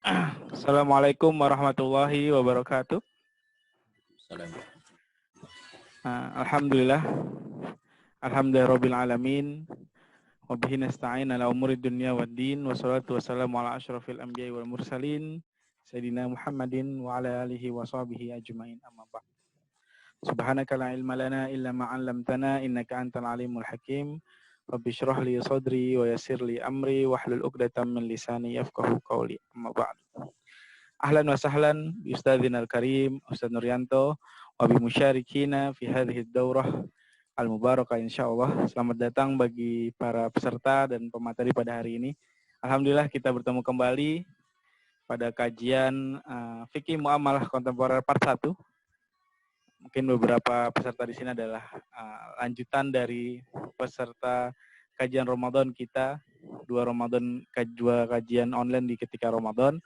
Assalamualaikum warahmatullahi wabarakatuh. Salam. Alhamdulillah. Alhamdulillahirabbil alamin. Wa bihi nasta'in ala umuri dunya waddin. Wassalatu wassalamu ala asyrafil anbiya'i wal mursalin Sayyidina Muhammadin wa ala alihi wa sahbihi ajmain. Amma ba'd. Subhanaka la ilma lana illa ma 'allamtana innaka antal alimul hakim. Rabbi shrah li sadri wa yassir li amri wahlul 'uqdatam min lisani yafqahu qawli. Amma ba'd. Ahlan wa sahlan bi Ustadzina al-Karim, Ustadz Nuryanto, wa bi musyarikina fi hadhihi daurah al-mubarakah insyaallah. Selamat datang bagi para peserta dan pemateri pada hari ini. Alhamdulillah kita bertemu kembali pada kajian Fikih Muamalah Kontemporer Part 1. Mungkin beberapa peserta di sini adalah lanjutan dari peserta kajian Ramadan kita, dua kajian online di ketika Ramadan.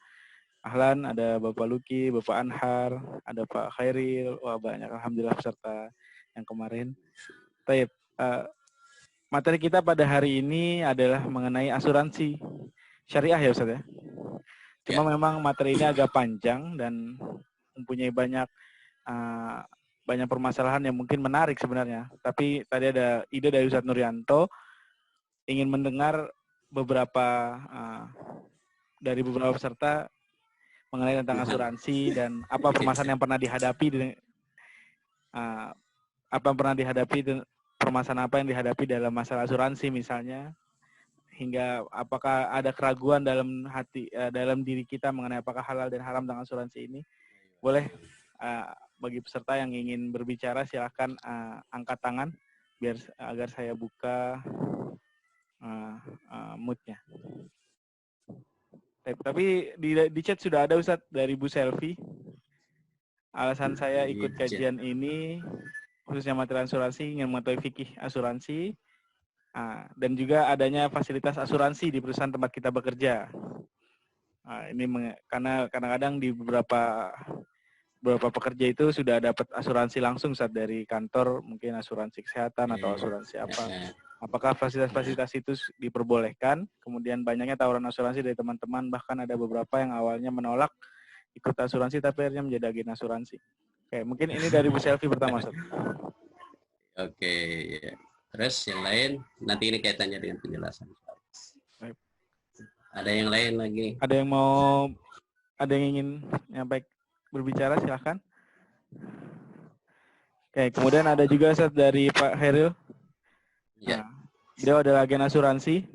Ahlan, ada Bapak Luki, Bapak Anhar, ada Pak Khairil, wah banyak alhamdulillah peserta yang kemarin. Baik, materi kita pada hari ini adalah mengenai asuransi syariah ya Ustaz ya. Cuma memang materi ini agak panjang dan mempunyai banyak permasalahan yang mungkin menarik sebenarnya. Tapi tadi ada ide dari Ustadz Nuryanto ingin mendengar dari beberapa peserta mengenai tentang asuransi dan apa permasalahan yang pernah dihadapi permasalahan apa yang dihadapi dalam masalah asuransi misalnya, hingga apakah ada keraguan dalam diri kita mengenai apakah halal dan haram tentang asuransi ini. Boleh bagi peserta yang ingin berbicara silakan angkat tangan agar saya buka mood-nya. Tapi di chat sudah ada Ustadz dari Bu Selvi. Alasan saya ikut kajian ini khususnya materi asuransi ingin mengetahui fikih asuransi dan juga adanya fasilitas asuransi di perusahaan tempat kita bekerja. Ini karena kadang-kadang di beberapa pekerja itu sudah dapat asuransi langsung saat dari kantor, mungkin asuransi kesehatan atau asuransi apa. Apakah fasilitas-fasilitas itu diperbolehkan? Kemudian banyaknya tawaran asuransi dari teman-teman, bahkan ada beberapa yang awalnya menolak ikut asuransi tapi akhirnya menjadi agen asuransi. Oke, mungkin ini dari Bu Selvi pertama, Ustaz. Oke, ya. Terus yang lain, nanti ini kaitannya dengan penjelasan. Ada yang lain lagi? Ada yang ingin berbicara, silahkan. Oke, kemudian ada juga Ustaz dari Pak Heril. Ya. Beliau adalah agen asuransi.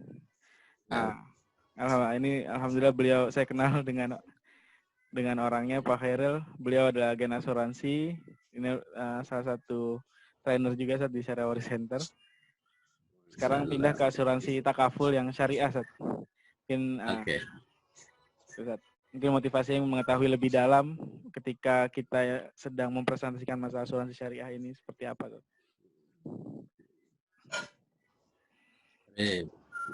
Ini alhamdulillah saya kenal dengan orangnya, Pak Heril. Beliau adalah agen asuransi. Ini salah satu trainer juga Ustaz di Syariah Center. Sekarang pindah ke asuransi takaful yang syariah Ustaz. Mungkin motivasi yang mengetahui lebih dalam ketika kita sedang mempresentasikan masalah asuransi syariah ini seperti apa Ustaz?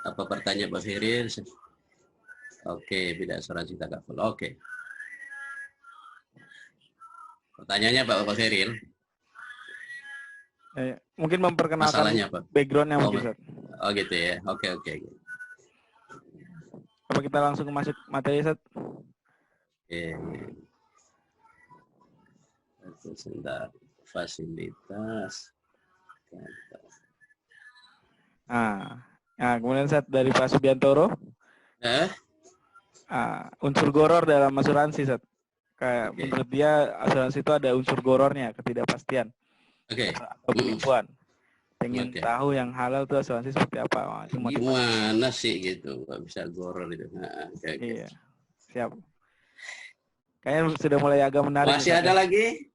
Apa pertanyaan Pak Firil? Oke, bidang asuransi takaful. Oke. Pertanyaannya Pak Firil. Mungkin memperkenalkan background-nya mungkin Ustaz. Oh gitu ya. Oke. Apa kita langsung masuk materi Ustaz? Sebentar. Fasilitas. Kemudian Ustaz dari Pak Subiantoro. Unsur goror dalam asuransi Ustaz. Kayak menurut dia asuransi itu ada unsur gorornya, ketidakpastian. Atau penipuan. Pengen tahu yang halal itu asuransi seperti apa. Gimana sih gitu, nggak bisa goror itu. Iya, siap. Kayaknya sudah mulai agak menarik. Masih ada lagi?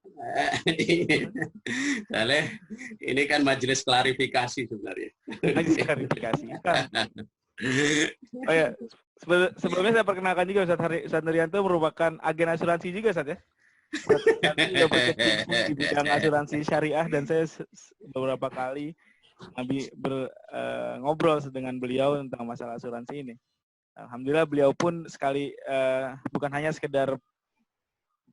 Soalnya ini kan majelis klarifikasi sebenarnya. Majelis klarifikasi. Oh ya, sebelumnya saya perkenalkan juga Ustaz Nuryanto merupakan agen asuransi juga Ustaz ya. Sudah berkecimpung di bidang asuransi syariah dan saya beberapa kali ngobrol dengan beliau tentang masalah asuransi ini. Alhamdulillah beliau pun bukan hanya sekedar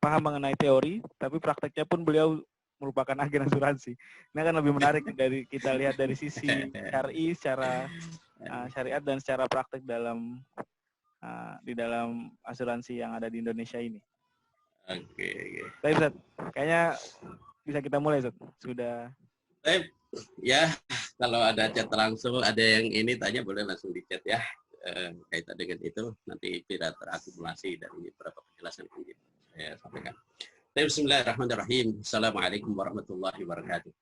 paham mengenai teori, tapi prakteknya pun beliau merupakan agen asuransi. Ini akan lebih menarik dari kita lihat dari sisi syar'i, secara syariat dan secara praktek dalam di dalam asuransi yang ada di Indonesia ini. Oke. Baik, Ustaz. Kayaknya bisa kita mulai, Ustaz. Sudah. Baik, ya kalau ada chat langsung, ada yang ini tanya boleh langsung di chat ya. Kaitan dengan itu nanti tidak terakumulasi dari beberapa penjelasan yang saya sampaikan. Bismillahirrahmanirrahim. Assalamualaikum warahmatullahi wabarakatuh.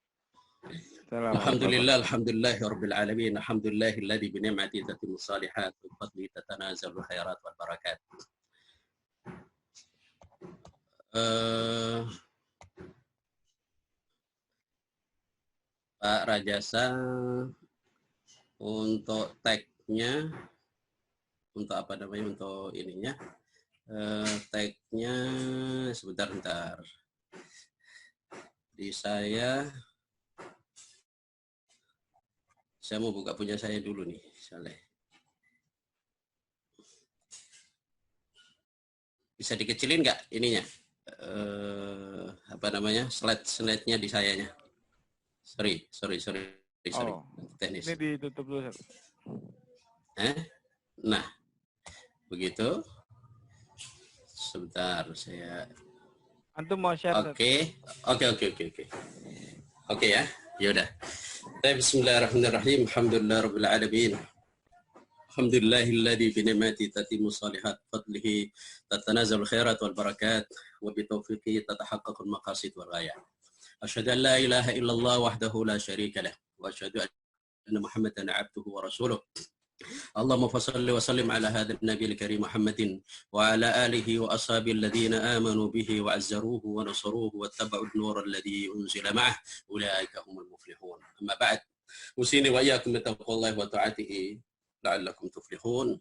Alhamdulillahirabbil alamin. Alhamdulillahilladzi bi ni'matihi tatimmu shalihat wa bi fadlihi tatanazalul khairat wal barakat. Pak Rajasa, untuk tag-nya, untuk apa namanya, untuk ininya, tag-nya sebentar. Di saya mau buka punya saya dulu nih, Saleh. Bisa dikecilin nggak ininya? Apa namanya, slide-nya di sayanya? Sorry. Teknis. Ini ditutup dulu, Ustaz. Nah, begitu. Sebentar, saya. Antum mau share? Oke ya. Yaudah. Bismillahirrahmanirrahim. Alhamdulillahirabbil alamin. Alhamdulillahilladzi bi ni'matihi tatimmu shalihat fadlihi tatanazalul khairat wal barakat wa bi taufiqihi tatahaqqaqul maqasid wal ghayat. Asyhadu an la ilaha illallah wahdahu la syarika lah wa asyhadu anna Muhammadan 'abduhu wa rasuluh. Allahumma shalli wa sallim ala hadzal nabiyil karim Muhammadin wa ala alihi wa ashabihi alladhina amanu bihi wa azzaruhu wa nasaruhu wa tabau'u an-nur alladhi unzila ma'ah ulaika humul muflihun. Amma ba'd. Usini wa iyyakum bi taqwallahi wa ta'atihi la'allakum tuflihun.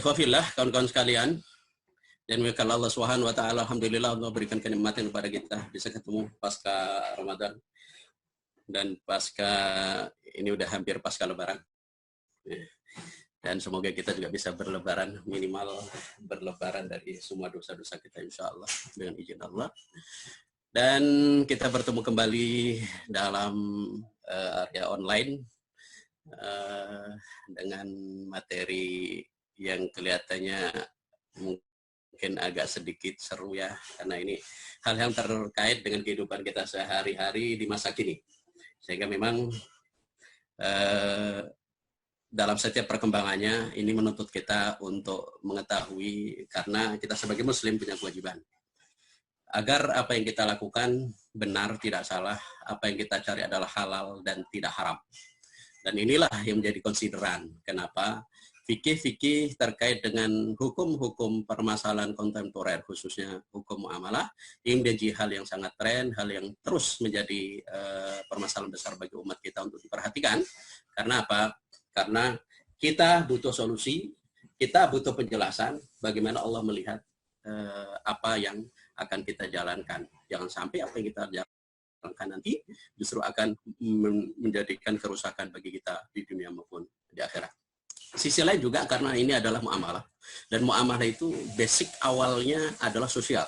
Ikhwafillah, kawan-kawan sekalian, dan kalau Allah Subhanahu wa taala, alhamdulillah Allah berikan kenikmatan kepada kita bisa ketemu pasca Ramadan dan pasca ini udah hampir pasca Lebaran. Dan semoga kita juga bisa berlebaran, minimal berlebaran dari semua dosa-dosa kita insyaallah dengan izin Allah. Dan kita bertemu kembali dalam area online dengan materi yang kelihatannya mungkin agak sedikit seru ya, karena ini hal yang terkait dengan kehidupan kita sehari-hari di masa kini. Sehingga memang dalam setiap perkembangannya ini menuntut kita untuk mengetahui, karena kita sebagai muslim punya kewajiban agar apa yang kita lakukan benar, tidak salah, apa yang kita cari adalah halal dan tidak haram. Dan inilah yang menjadi konsideran kenapa fikih-fikih terkait dengan hukum-hukum permasalahan kontemporer, khususnya hukum muamalah, ini menjadi hal yang sangat tren, hal yang terus menjadi permasalahan besar bagi umat kita untuk diperhatikan. Karena apa? Karena kita butuh solusi, kita butuh penjelasan bagaimana Allah melihat apa yang akan kita jalankan. Jangan sampai apa yang kita jalankan nanti justru akan menjadikan kerusakan bagi kita di dunia maupun di akhirat. Sisi lain juga karena ini adalah muamalah, dan muamalah itu basic awalnya adalah sosial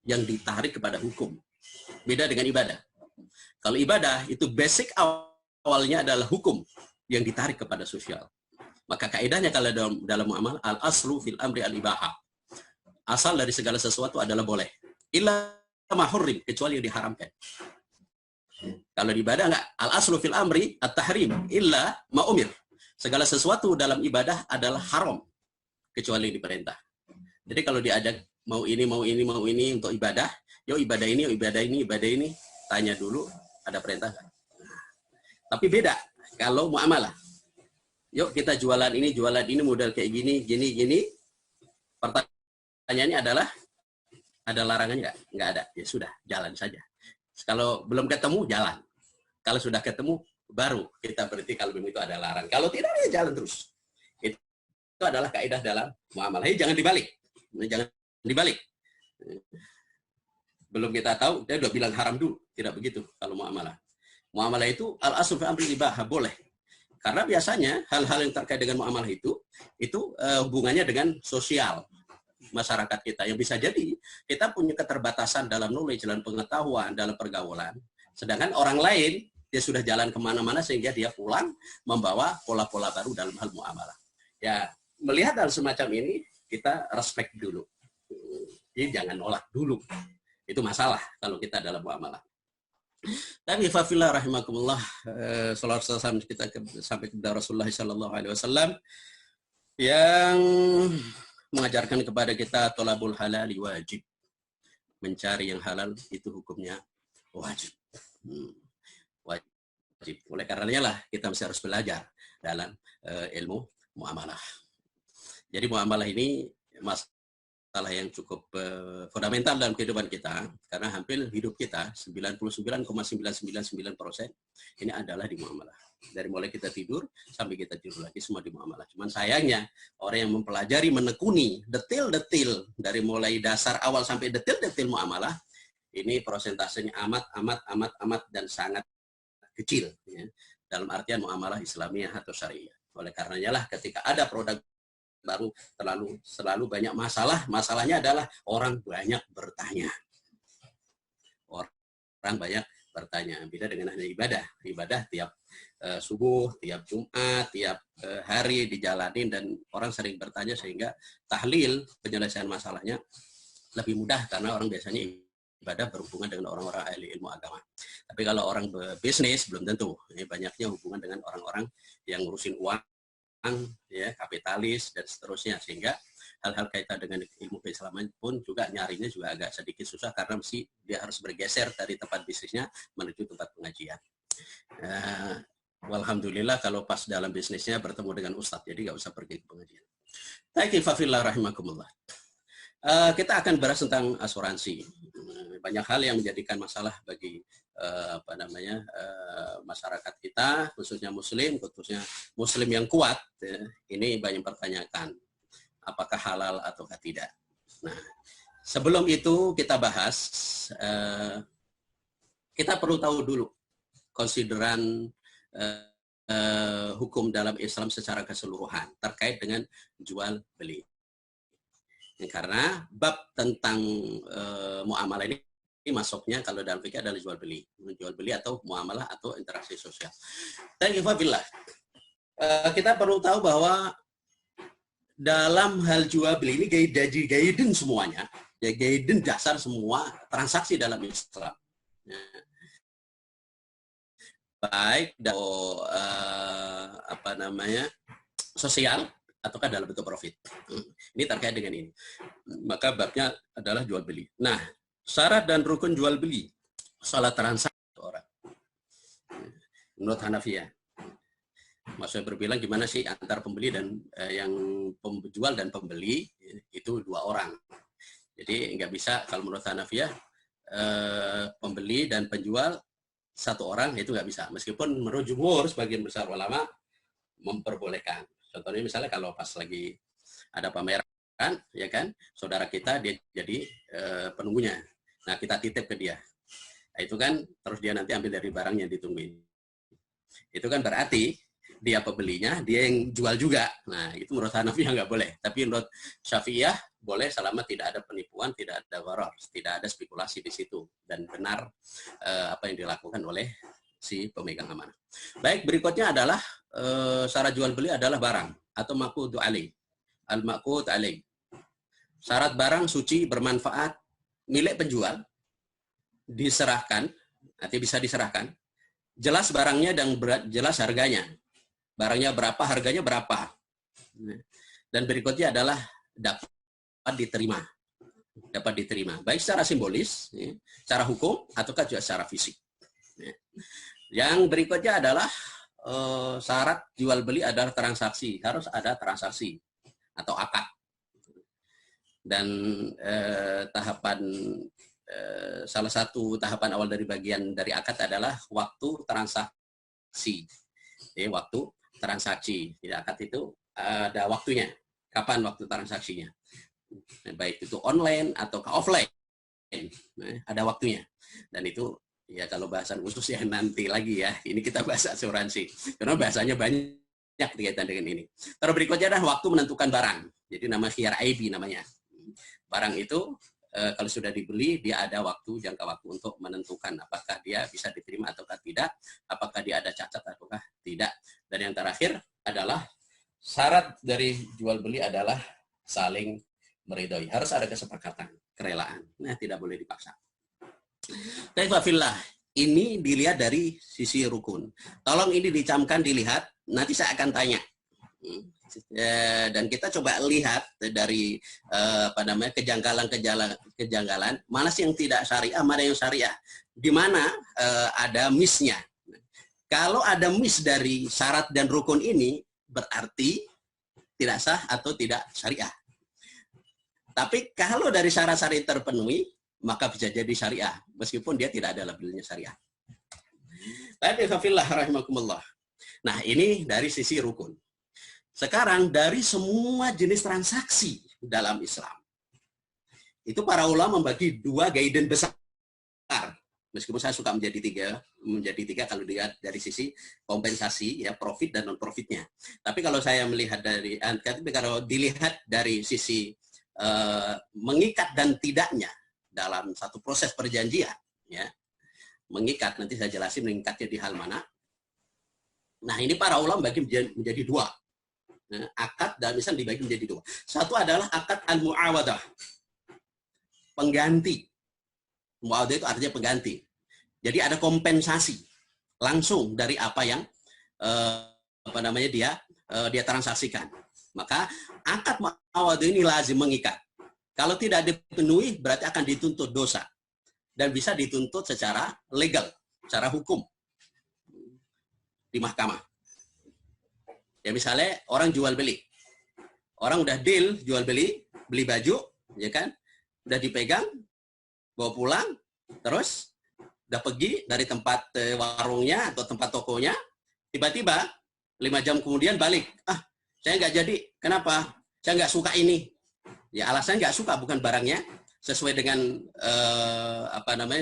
yang ditarik kepada hukum. Beda dengan ibadah. Kalau ibadah itu basic awalnya adalah hukum yang ditarik kepada sosial. Maka kaidahnya kalau dalam muamalah, al aslu fil amri al ibahah. Asal dari segala sesuatu adalah boleh. Illa ma hurrim, kecuali yang diharamkan. Kalau di ibadah enggak, al aslu fil amri at-tahrim illa ma umir. Segala sesuatu dalam ibadah adalah haram kecuali yang diperintah. Jadi kalau diajak mau ini untuk ibadah, yuk ibadah ini, tanya dulu ada perintah enggak? Tapi beda kalau muamalah. Yuk kita jualan ini modal kayak gini. Pertanyaannya adalah ada larangannya enggak ada. Ya sudah, jalan saja. Kalau belum ketemu, jalan. Kalau sudah ketemu, baru kita berhenti kalau memang itu ada larang. Kalau tidak, ya jalan terus. Itu adalah kaidah dalam muamalah. Jangan dibalik. Belum kita tahu, dia udah bilang haram dulu. Tidak begitu kalau muamalah. Muamalah itu al-aslu fi amri ibahah, boleh. Karena biasanya hal-hal yang terkait dengan muamalah itu hubungannya dengan sosial masyarakat kita, yang bisa jadi kita punya keterbatasan dalam knowledge, dalam pengetahuan, dalam pergaulan, sedangkan orang lain dia sudah jalan kemana-mana sehingga dia pulang membawa pola-pola baru dalam hal muamalah. Ya, melihat hal semacam ini, kita respect dulu. Jadi jangan nolak dulu. Itu masalah kalau kita dalam muamalah. Tapi fafillah rahimakumullah, salawat salam kita sampai kepada Rasulullah sallallahu alaihi wasallam yang mengajarkan kepada kita thalabul halali wajib. Mencari yang halal itu hukumnya wajib. Wajib. Oleh karenanya lah kita mesti harus belajar dalam ilmu muamalah. Jadi muamalah ini masalah yang cukup fundamental dalam kehidupan kita, karena hampir hidup kita 99,999% ini adalah di muamalah. Dari mulai kita tidur sampai kita tidur lagi semua di muamalah. Cuman sayangnya orang yang mempelajari, menekuni detail-detail dari mulai dasar awal sampai detail-detail muamalah, ini prosentasenya amat dan sangat kecil ya, dalam artian muamalah Islamiyah atau syariah. Oleh karenanya lah ketika ada produk baru selalu banyak masalah. Masalahnya adalah orang banyak bertanya. Orang banyak bertanya. Beda dengan hanya ibadah. Ibadah tiap subuh, tiap Jumat, tiap hari dijalanin dan orang sering bertanya sehingga tahlil penyelesaian masalahnya lebih mudah karena orang biasanya ibadah berhubungan dengan orang-orang ahli ilmu agama. Tapi kalau orang berbisnis belum tentu. Ini banyaknya hubungan dengan orang-orang yang ngurusin uang, ya, kapitalis dan seterusnya, sehingga hal-hal kaitan dengan ilmu keislaman pun juga nyarinya juga agak sedikit susah karena mesti dia harus bergeser dari tempat bisnisnya menuju tempat pengajian. Alhamdulillah kalau pas dalam bisnisnya bertemu dengan ustadz, jadi nggak usah pergi ke pengajian. Taikifafillah rahimakumullah. Kita akan bahas tentang asuransi. Banyak hal yang menjadikan masalah bagi masyarakat kita, khususnya muslim yang kuat. Ini banyak pertanyaan, apakah halal ataukah tidak. Nah, sebelum itu kita bahas, kita perlu tahu dulu konsideran hukum dalam Islam secara keseluruhan terkait dengan jual beli. Karena bab tentang muamalah ini masuknya kalau dalam fikih adalah jual beli atau muamalah atau interaksi sosial. Dan ifabillah, kita perlu tahu bahwa dalam hal jual beli ini guidance semuanya, ya guidance dasar semua transaksi dalam Islam. Ya. Baik sosial ataukah dalam bentuk profit. Ini terkait dengan ini. Maka babnya adalah jual beli. Nah, syarat dan rukun jual beli, salah transaksi orang. Menurut Hanafiyah. Maksudnya berbilang gimana sih antar pembeli dan yang penjual dan pembeli itu dua orang. Jadi nggak bisa kalau menurut Hanafiyah pembeli dan penjual satu orang itu nggak bisa. Meskipun menurut jumhur sebagian besar ulama memperbolehkan. Contohnya misalnya kalau pas lagi ada pameran, ya kan, saudara kita dia jadi penunggunya. Nah kita titip ke dia. Nah, itu kan terus dia nanti ambil dari barang yang ditungguin. Itu kan berarti dia pembelinya, dia yang jual juga. Nah itu menurut Hanafiyah nggak boleh. Tapi menurut Syafi'iyah boleh selama tidak ada penipuan, tidak ada gharar, tidak ada spekulasi di situ dan benar apa yang dilakukan oleh si pemegang amanah. Baik, berikutnya adalah syarat jual beli adalah barang atau maqud alaih. Al-maqud alaih. Syarat barang suci bermanfaat milik penjual diserahkan, nanti bisa diserahkan. Jelas barangnya dan jelas harganya. Barangnya berapa, harganya berapa. Dan berikutnya adalah dapat diterima. Dapat diterima. Baik secara simbolis, secara hukum ataukah juga secara fisik. Yang berikutnya adalah syarat jual beli adalah transaksi, harus ada transaksi atau akad. Dan salah satu tahapan awal dari bagian dari akad adalah waktu transaksi. Jadi waktu transaksi, akad itu ada waktunya. Kapan waktu transaksinya? Baik itu online atau offline, ada waktunya. Dan itu ya kalau bahasan khusus ya nanti lagi ya. Ini kita bahas asuransi. Karena bahasanya banyak berkaitan dengan ini. Terus berikutnya adalah waktu menentukan barang. Jadi nama khiyar aibi namanya. Barang itu kalau sudah dibeli, dia ada jangka waktu untuk menentukan apakah dia bisa diterima ataukah tidak, apakah dia ada cacat ataukah tidak. Dan yang terakhir adalah syarat dari jual beli adalah saling meridhoi. Harus ada kesepakatan, kerelaan. Nah, tidak boleh dipaksa. Taifafillah, ini dilihat dari sisi rukun. Tolong ini dicamkan, dilihat. Nanti saya akan tanya. Dan kita coba lihat dari kejanggalan mana sih yang tidak syariah, mana yang syariah, di mana ada miss-nya. Kalau ada miss dari syarat dan rukun ini berarti tidak sah atau tidak syariah. Tapi kalau dari syarat-syarat terpenuhi maka bisa jadi syariah meskipun dia tidak ada labelnya syariah. Nah, ini dari sisi rukun. Sekarang dari semua jenis transaksi dalam Islam, itu para ulama membagi 2 guidance besar. Meskipun saya suka menjadi tiga kalau dilihat dari sisi kompensasi, ya, profit dan non profitnya. Tapi kalau saya melihat kalau dilihat dari sisi mengikat dan tidaknya dalam satu proses perjanjian, ya, mengikat, nanti saya jelasin mengikatnya di hal mana. Nah, ini para ulama bagi menjadi 2. Nah, akad dan misal dibagi menjadi 2. Satu adalah akad al-mu'awadah, pengganti. Mu'awadah itu artinya pengganti. Jadi ada kompensasi langsung dari apa yang dia transaksikan. Maka akad mu'awadah ini lazim mengikat. Kalau tidak dipenuhi berarti akan dituntut dosa dan bisa dituntut secara legal, secara hukum di mahkamah. Ya, misalnya orang jual beli. Orang udah deal jual beli baju, ya kan? Udah dipegang, bawa pulang, terus udah pergi dari tempat warungnya atau tempat tokonya, tiba-tiba 5 jam kemudian balik. Saya nggak jadi. Kenapa? Saya nggak suka ini. Ya, alasannya nggak suka, bukan barangnya sesuai dengan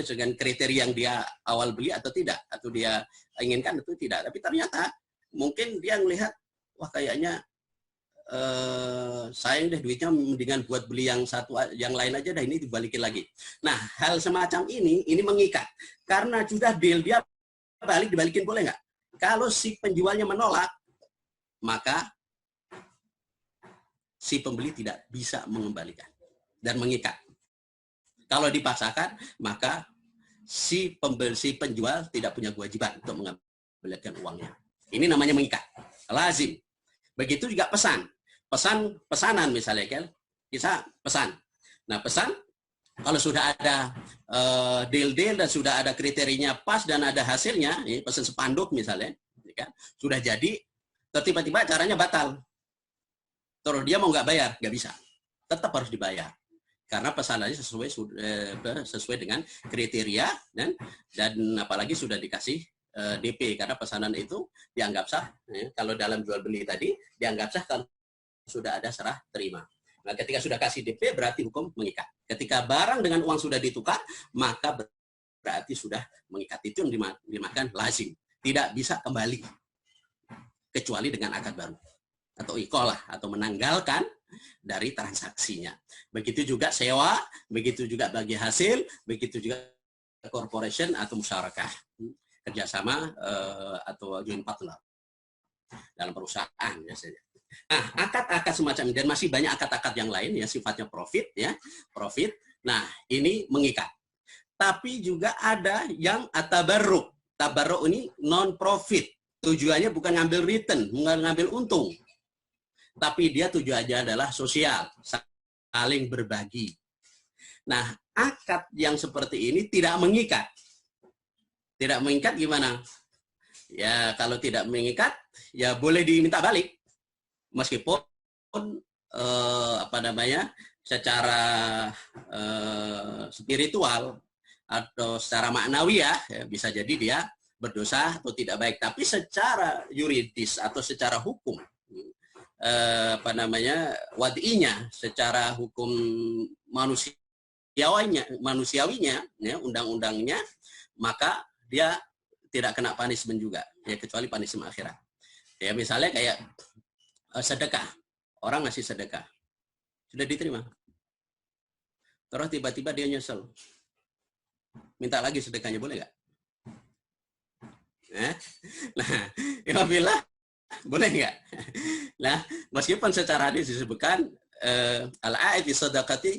dengan kriteria yang dia awal beli atau tidak, atau dia inginkan atau tidak. Tapi ternyata mungkin dia melihat, wah, kayaknya sayang deh duitnya, mendingan buat beli yang lain aja dah, ini dibalikin lagi. Nah, hal semacam ini mengikat. Karena sudah deal, dia dibalikin boleh nggak? Kalau si penjualnya menolak, maka si pembeli tidak bisa mengembalikan dan mengikat. Kalau dipaksakan, maka si penjual tidak punya kewajiban untuk mengembalikan uangnya. Ini namanya mengikat. Lazim. Begitu juga pesanan misalnya, kan? Kita pesan. Nah, pesan kalau sudah ada deal-deal dan sudah ada kriterianya pas dan ada hasilnya, ini pesan spanduk misalnya, kan? Sudah jadi, tiba-tiba acaranya batal. Terus dia mau nggak bayar, nggak bisa. Tetap harus dibayar. Karena pesanannya sesuai dengan kriteria, dan apalagi sudah dikasih DP, karena pesanan itu dianggap sah. Ya, kalau dalam jual beli tadi dianggap sah kalau sudah ada serah terima. Nah, ketika sudah kasih DP berarti hukum mengikat. Ketika barang dengan uang sudah ditukar, maka berarti sudah mengikat. Itu yang dimakan lazim. Tidak bisa kembali kecuali dengan akad baru atau iqalah, atau menanggalkan dari transaksinya. Begitu juga sewa, begitu juga bagi hasil, begitu juga corporation atau musyarakah, kerjasama atau joint partner dalam perusahaan biasanya. Nah, akad-akad semacam ini, dan masih banyak akad-akad yang lain ya, sifatnya profit ya, profit. Nah, ini mengikat. Tapi juga ada yang atabarruk. Tabarruk ini non profit. Tujuannya bukan ngambil return, bukan ngambil untung. Tapi dia tujuannya adalah sosial, saling berbagi. Nah, akad yang seperti ini tidak mengikat. Tidak mengikat gimana? Ya, kalau tidak mengikat, ya boleh diminta balik. Meskipun secara spiritual atau secara maknawi ya, bisa jadi dia berdosa atau tidak baik. Tapi secara yuridis atau secara hukum, wadinya, secara hukum manusiawinya, ya, undang-undangnya, maka dia tidak kena punishment juga, ya, kecuali punishment akhirat. Ya, misalnya kayak sedekah, orang ngasih sedekah, sudah diterima. terus tiba-tiba dia nyesel. Minta lagi sedekahnya, boleh nggak? Nah, alhamdulillah, boleh nggak? Nah, meskipun secara hadis disebutkan al-a'id li sadaqati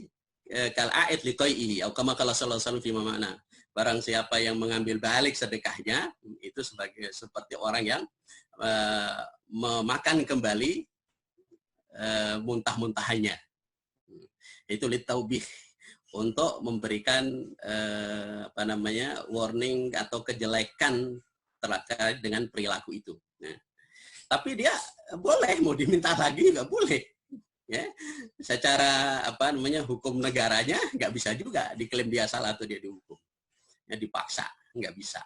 kal-a'id li qai'i atau kama qala sallallahu alaihi wasallam fi mana. Barang siapa yang mengambil balik sedekahnya itu seperti orang yang memakan kembali muntah-muntahannya. Itu litaubih, untuk memberikan warning atau kejelekan terkait dengan perilaku itu. Nah, tapi dia boleh mau diminta lagi nggak boleh, ya. Secara hukum negaranya nggak bisa juga diklaim dia salah atau dia dihukum, ya, dipaksa nggak bisa.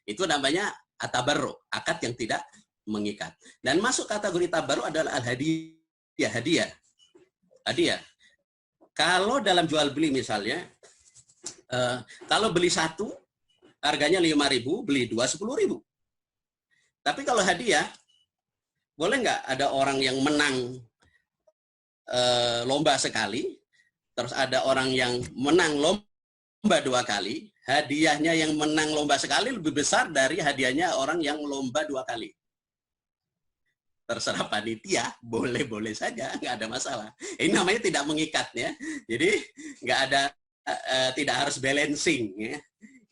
Itu namanya atabarru, akad yang tidak mengikat. Dan masuk kategori tabarru adalah hadiah. Kalau dalam jual beli misalnya, kalau beli satu harganya 5.000, beli 2 10.000. Tapi kalau hadiah, boleh nggak ada orang yang menang lomba sekali, terus ada orang yang menang lomba 2 kali, hadiahnya yang menang lomba sekali lebih besar dari hadiahnya orang yang lomba 2 kali. Terserah panitia, boleh-boleh saja, nggak ada masalah. Ini namanya tidak mengikat, ya. Jadi nggak ada, tidak harus balancing, ya.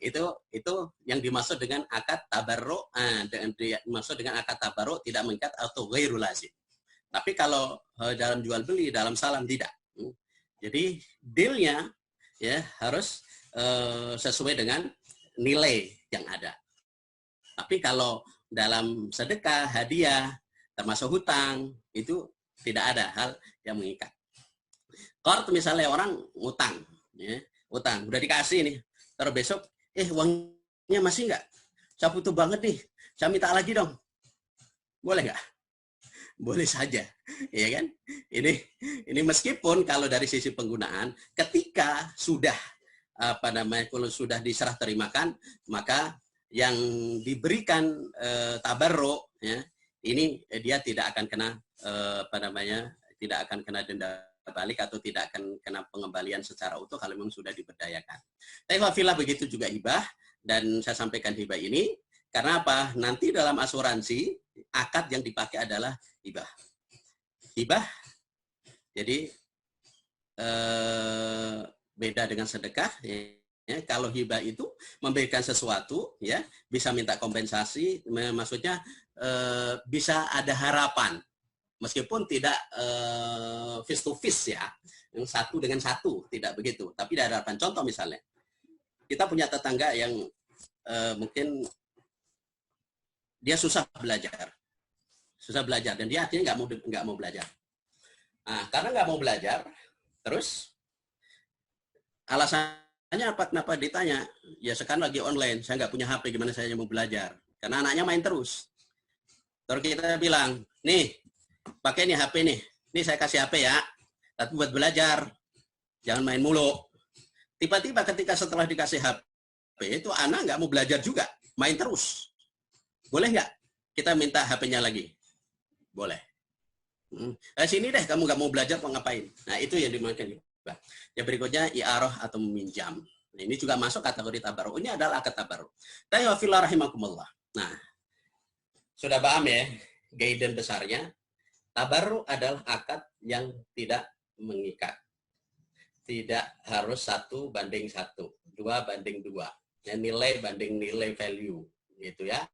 Itu yang dimaksud dengan akad tabarru, dimaksud dengan akad tabarru tidak mengikat atau ghairul lazim. Tapi kalau dalam jual beli, dalam salam tidak. Jadi dealnya, ya, harus sesuai dengan nilai yang ada. Tapi kalau dalam sedekah, hadiah, termasuk hutang, itu tidak ada hal yang mengikat. Qard misalnya orang utang, ya, utang udah dikasih nih, terus besok uangnya masih nggak, saya butuh banget nih, saya minta lagi dong, boleh nggak? Boleh saja, ya kan? Ini meskipun kalau dari sisi penggunaan, ketika sudah kalau sudah diserah terimakan, maka yang diberikan tabarru, ya, ini dia tidak akan kena tidak akan kena denda balik atau tidak akan kena pengembalian secara utuh kalau memang sudah diberdayakan. Tapi wafilah begitu juga hibah, dan saya sampaikan hibah ini karena apa? Nanti dalam asuransi akad yang dipakai adalah hibah. Hibah jadi beda dengan sedekah, ya. Kalau hibah itu memberikan sesuatu, ya, bisa minta kompensasi, maksudnya bisa ada harapan, meskipun tidak face to face, ya, yang satu dengan satu, tidak begitu, tapi ada harapan. Contoh misalnya, kita punya tetangga yang mungkin dia susah belajar, dan dia akhirnya nggak mau belajar. Nah, karena nggak mau belajar, terus alasannya apa? Kenapa ditanya? Ya sekarang lagi online, saya nggak punya HP, gimana saya mau belajar? Karena anaknya main terus. Terus kita bilang, nih, pakai nih HP nih. Nih saya kasih HP, ya, tapi buat belajar. Jangan main mulu. Tiba-tiba ketika setelah dikasih HP, itu anak nggak mau belajar juga, main terus. Boleh nggak kita minta HP-nya lagi? Boleh. Sini deh, kamu nggak mau belajar, mau ngapain? Nah, itu yang dimaksudkan. Yang berikutnya i'arah atau meminjam. Nah, ini juga masuk kategori tabarru. Ini adalah akad tabarru. Ta'ala rahimakumullah. Nah, sudah paham, ya, guidance besarnya. Tabarru adalah akad yang tidak mengikat. Tidak harus 1:1, 2:2. Ya, nilai banding nilai value, gitu, ya.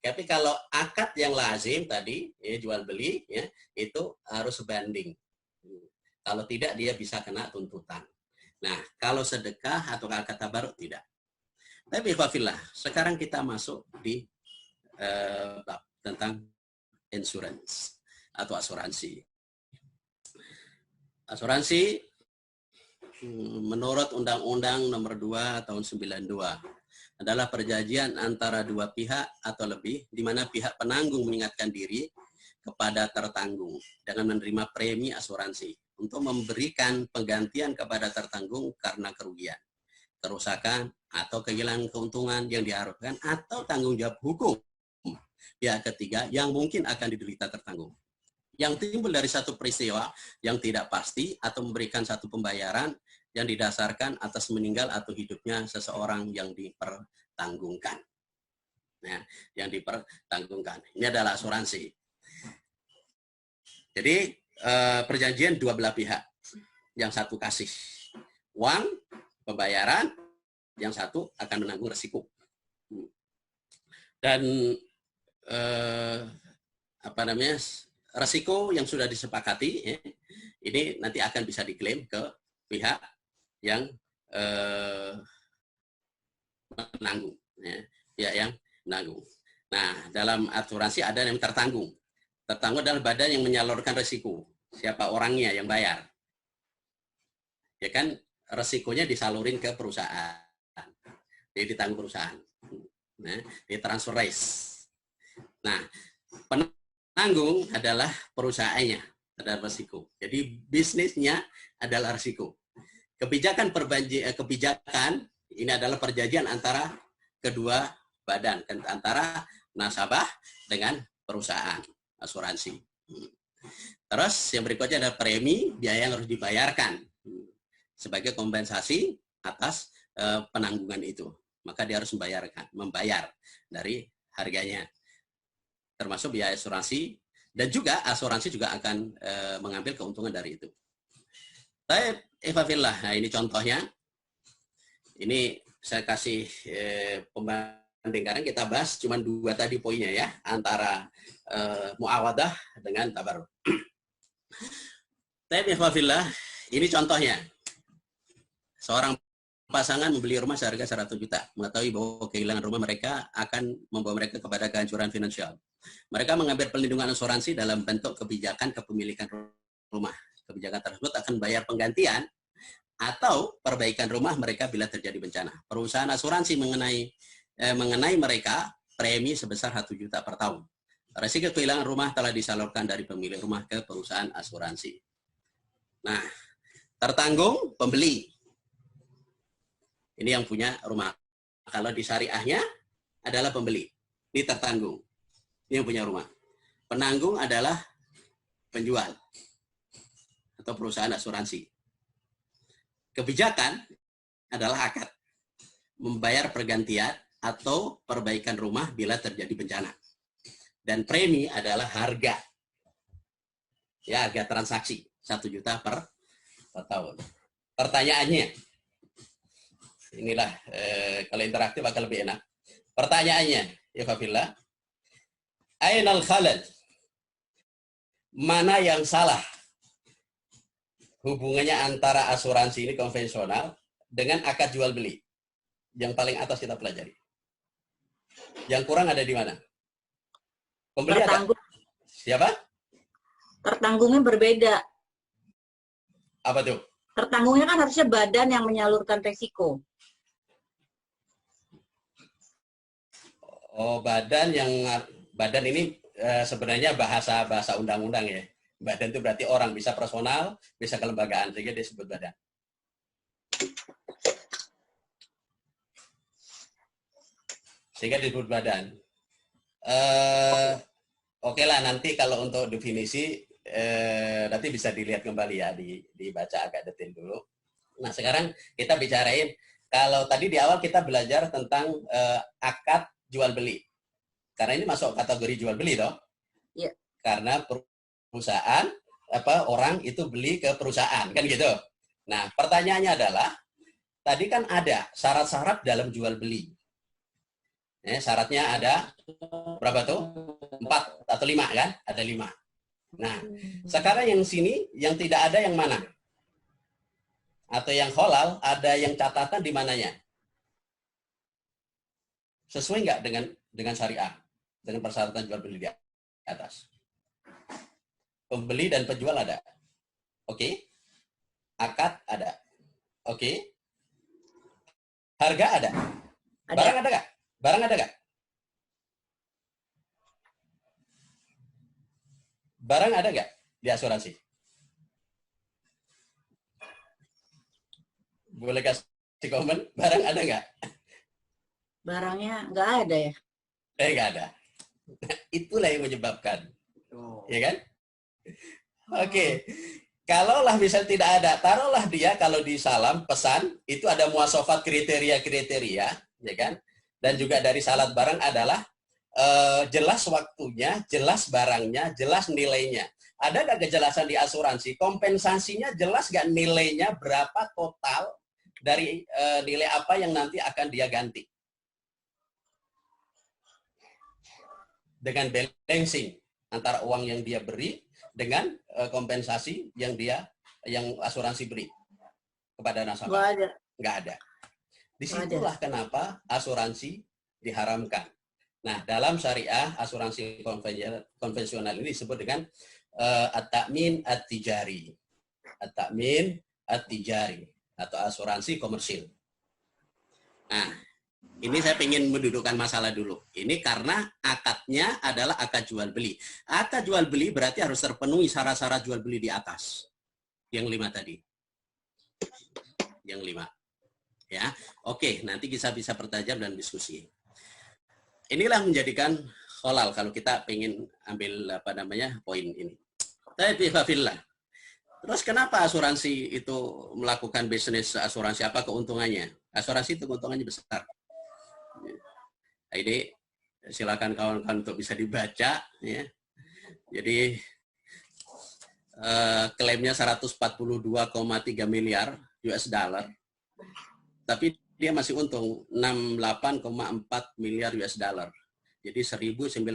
Tapi kalau akad yang lazim tadi, ya, jual beli, ya, itu harus sebanding. Kalau tidak, dia bisa kena tuntutan. Nah, kalau sedekah atau akad tabarru tidak. Tapi ikhwafillah, sekarang kita masuk di bab tentang insurance atau asuransi. Asuransi menurut Undang-Undang Nomor 2 Tahun 92 adalah perjanjian antara dua pihak atau lebih, di mana pihak penanggung mengingatkan diri kepada tertanggung dengan menerima premi asuransi untuk memberikan penggantian kepada tertanggung karena kerugian, kerusakan, atau kehilangan keuntungan yang diharapkan, atau tanggung jawab hukum pihak ketiga yang mungkin akan diderita tertanggung. yang timbul dari satu peristiwa yang tidak pasti atau memberikan satu pembayaran yang didasarkan atas meninggal atau hidupnya seseorang yang dipertanggungkan. Nah, yang dipertanggungkan. Ini adalah asuransi. Jadi perjanjian dua belah pihak. Yang satu kasih uang, pembayaran, yang satu akan menanggung resiko. Dan resiko yang sudah disepakati ini nanti akan bisa diklaim ke pihak yang menanggung, pihak yang menanggung. Nah, dalam asuransi ada yang tertanggung. Tertanggung adalah badan yang menyalurkan resiko. Siapa orangnya yang bayar? Ya kan, resikonya disalurin ke perusahaan. Jadi ditanggung perusahaan. Nah, ditransfer risk. Nah, penanggung adalah perusahaannya, adalah resiko. Jadi bisnisnya adalah resiko. Kebijakan ini adalah perjanjian antara kedua badan, antara nasabah dengan perusahaan asuransi. Terus yang berikutnya adalah premi, biaya yang harus dibayarkan sebagai kompensasi atas penanggungan itu. Maka dia harus membayar dari harganya, termasuk biaya asuransi, dan juga asuransi juga akan mengambil keuntungan dari itu. Nah, ini contohnya. Ini saya kasih pembanding, kita bahas cuma dua tadi poinnya ya, antara muawadah dengan tabarruk. Ini contohnya. Seorang pasangan membeli rumah seharga 100 juta, mengetahui bahwa kehilangan rumah mereka akan membawa mereka kepada kehancuran finansial. Mereka mengambil perlindungan asuransi dalam bentuk kebijakan kepemilikan rumah. Kebijakan tersebut akan bayar penggantian atau perbaikan rumah mereka bila terjadi bencana. Perusahaan asuransi mengenai mereka premi sebesar 1 juta per tahun. Resiko kehilangan rumah telah disalurkan dari pemilik rumah ke perusahaan asuransi. Nah, tertanggung pembeli. Ini yang punya rumah. Kalau di syariahnya adalah pembeli. Ini tertanggung. Ini yang punya rumah. Penanggung adalah penjual atau perusahaan asuransi. Kebijakan adalah akad. Membayar pergantian atau perbaikan rumah bila terjadi bencana. Dan premi adalah harga. Ya, harga transaksi. 1 juta per tahun. Pertanyaannya, inilah kalau interaktif akan lebih enak. Pertanyaannya, ya Fafillah, ainal khalal? Mana yang salah hubungannya antara asuransi ini konvensional dengan akad jual beli? Yang paling atas kita pelajari. Yang kurang ada di mana? Pembeli ada? Siapa? Tertanggungnya berbeda. Apa tuh? Tertanggungnya kan harusnya badan yang menyalurkan resiko. Oh, badan ini sebenarnya bahasa undang-undang ya. Badan itu berarti orang, bisa personal, bisa kelembagaan, sehingga disebut badan. Oke lah, nanti kalau untuk definisi nanti bisa dilihat kembali ya, dibaca agak detail dulu. Nah, sekarang kita bicarain, kalau tadi di awal kita belajar tentang akad jual beli. Karena ini masuk kategori jual beli toh. Iya. Karena perusahaan orang itu beli ke perusahaan, kan gitu. Nah, pertanyaannya adalah tadi kan ada syarat-syarat dalam jual beli. Syaratnya ada berapa tuh? 4 atau 5 kan? Ada 5. Nah, sekarang yang sini yang tidak ada yang mana? Atau yang halal, ada yang catatan di mananya? Sesuai nggak dengan syariah, dengan persyaratan jual beli di atas? Pembeli dan penjual ada, oke? Akad ada, oke? Harga ada, barang ada nggak? Barang ada nggak? Barang ada nggak di asuransi? Boleh kasih komen? Barang ada nggak? Barangnya nggak ada ya? Nggak ada. Itulah yang menyebabkan, ya kan? Oke. Kalaulah misal tidak ada, taruhlah dia kalau di salam pesan itu ada muasofat kriteria-kriteria, ya kan? Dan juga dari salat barang adalah jelas waktunya, jelas barangnya, jelas nilainya. Ada nggak kejelasan di asuransi? Kompensasinya jelas nggak nilainya berapa total dari nilai apa yang nanti akan dia ganti? Dengan balancing antara uang yang dia beri dengan kompensasi yang asuransi beri kepada nasabah. Nggak ada. Nggak ada. Disitulah kenapa asuransi diharamkan. Nah, dalam syariah asuransi konvensional ini disebut dengan at-ta'min at-tijari. At-ta'min at-tijari atau asuransi komersil. Nah, ini saya ingin mendudukkan masalah dulu. Ini karena akadnya adalah akad jual beli. Akad jual beli berarti harus terpenuhi syarat-syarat jual beli di atas. Yang 5 tadi. Yang 5. Ya, oke. Nanti kita bisa pertajam dan diskusi. Inilah menjadikan halal kalau kita ingin ambil poin ini. Tapi fillah. Terus kenapa asuransi itu melakukan bisnis asuransi? Apa keuntungannya? Asuransi itu keuntungannya besar. Ini silakan kawan-kawan untuk bisa dibaca ya. Jadi klaimnya 142,3 miliar US dollar. Tapi dia masih untung 68,4 miliar US dollar. Jadi 1.992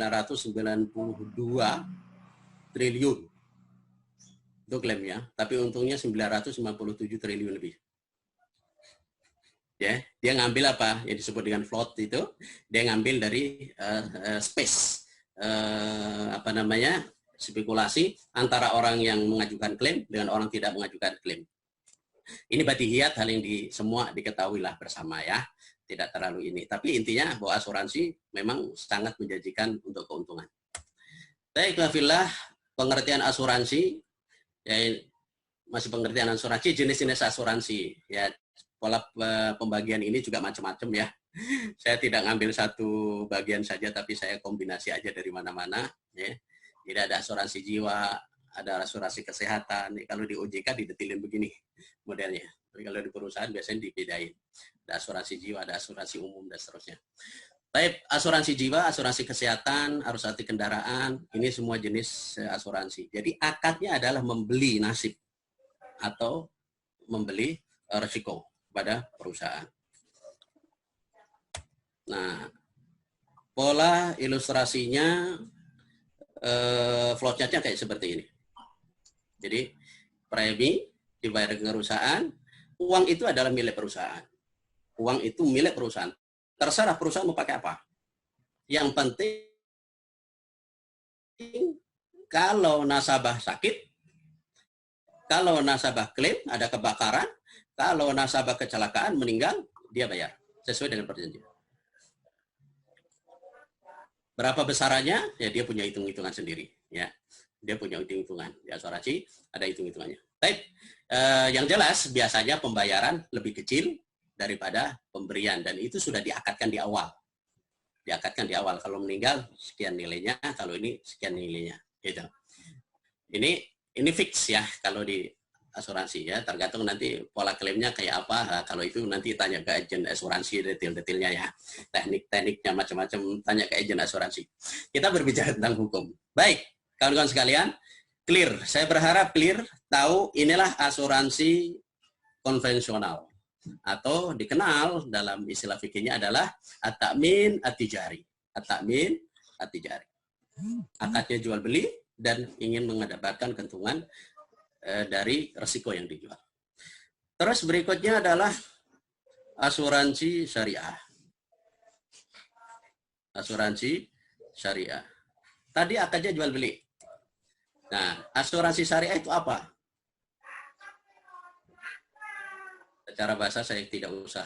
triliun. Itu klaimnya, tapi untungnya 957 triliun lebih. Ya, dia ngambil apa yang disebut dengan float itu, dia ngambil dari space spekulasi antara orang yang mengajukan klaim dengan orang tidak mengajukan klaim. Ini batihiyat, hal yang semua diketahui lah bersama ya, tidak terlalu ini. Tapi intinya bahwa asuransi memang sangat menjanjikan untuk keuntungan. Baiklah fillah, pengertian asuransi ya, masih pengertian asuransi, jenis-jenis asuransi ya. Pola pembagian ini juga macam-macam ya. Saya tidak ngambil satu bagian saja, tapi saya kombinasi aja dari mana-mana. Ya. Jadi ada asuransi jiwa, ada asuransi kesehatan. Kalau di OJK didetilin begini modelnya. Tapi kalau di perusahaan biasanya dibedain. Ada asuransi jiwa, ada asuransi umum, dan seterusnya. Tapi asuransi jiwa, asuransi kesehatan, asuransi kendaraan, ini semua jenis asuransi. Jadi akadnya adalah membeli nasib atau membeli risiko pada perusahaan. Nah, pola ilustrasinya flowchart-nya kayak seperti ini. Jadi premi dibayar ke perusahaan, uang itu adalah milik perusahaan. Uang itu milik perusahaan. Terserah perusahaan mau pakai apa. Yang penting kalau nasabah sakit, kalau nasabah klaim ada kebakaran, kalau nasabah kecelakaan meninggal, dia bayar sesuai dengan perjanjian. Berapa besarannya? Ya dia punya hitung-hitungan sendiri. Ya, dia punya hitung-hitungan. Di asuransi ada hitung-hitungannya. Baik, yang jelas biasanya pembayaran lebih kecil daripada pemberian dan itu sudah diakadkan di awal. Diakadkan di awal. Kalau meninggal sekian nilainya, kalau ini sekian nilainya. Gitu. Ini fix ya kalau di asuransi ya, tergantung nanti pola klaimnya kayak apa. Nah, kalau itu nanti tanya ke agen asuransi detail-detailnya ya, teknik-tekniknya macam-macam, tanya ke agen asuransi. Kita berbicara tentang hukum. Baik, kawan-kawan sekalian, clear. Saya berharap clear, tahu inilah asuransi konvensional atau dikenal dalam istilah fikihnya adalah at-ta'min at-tijari. At-ta'min at-tijari. Akadnya jual beli dan ingin mendapatkan keuntungan dari resiko yang dijual. Terus berikutnya adalah asuransi syariah. Asuransi syariah. Tadi akadnya jual beli. Nah, asuransi syariah itu apa? Secara bahasa saya tidak usah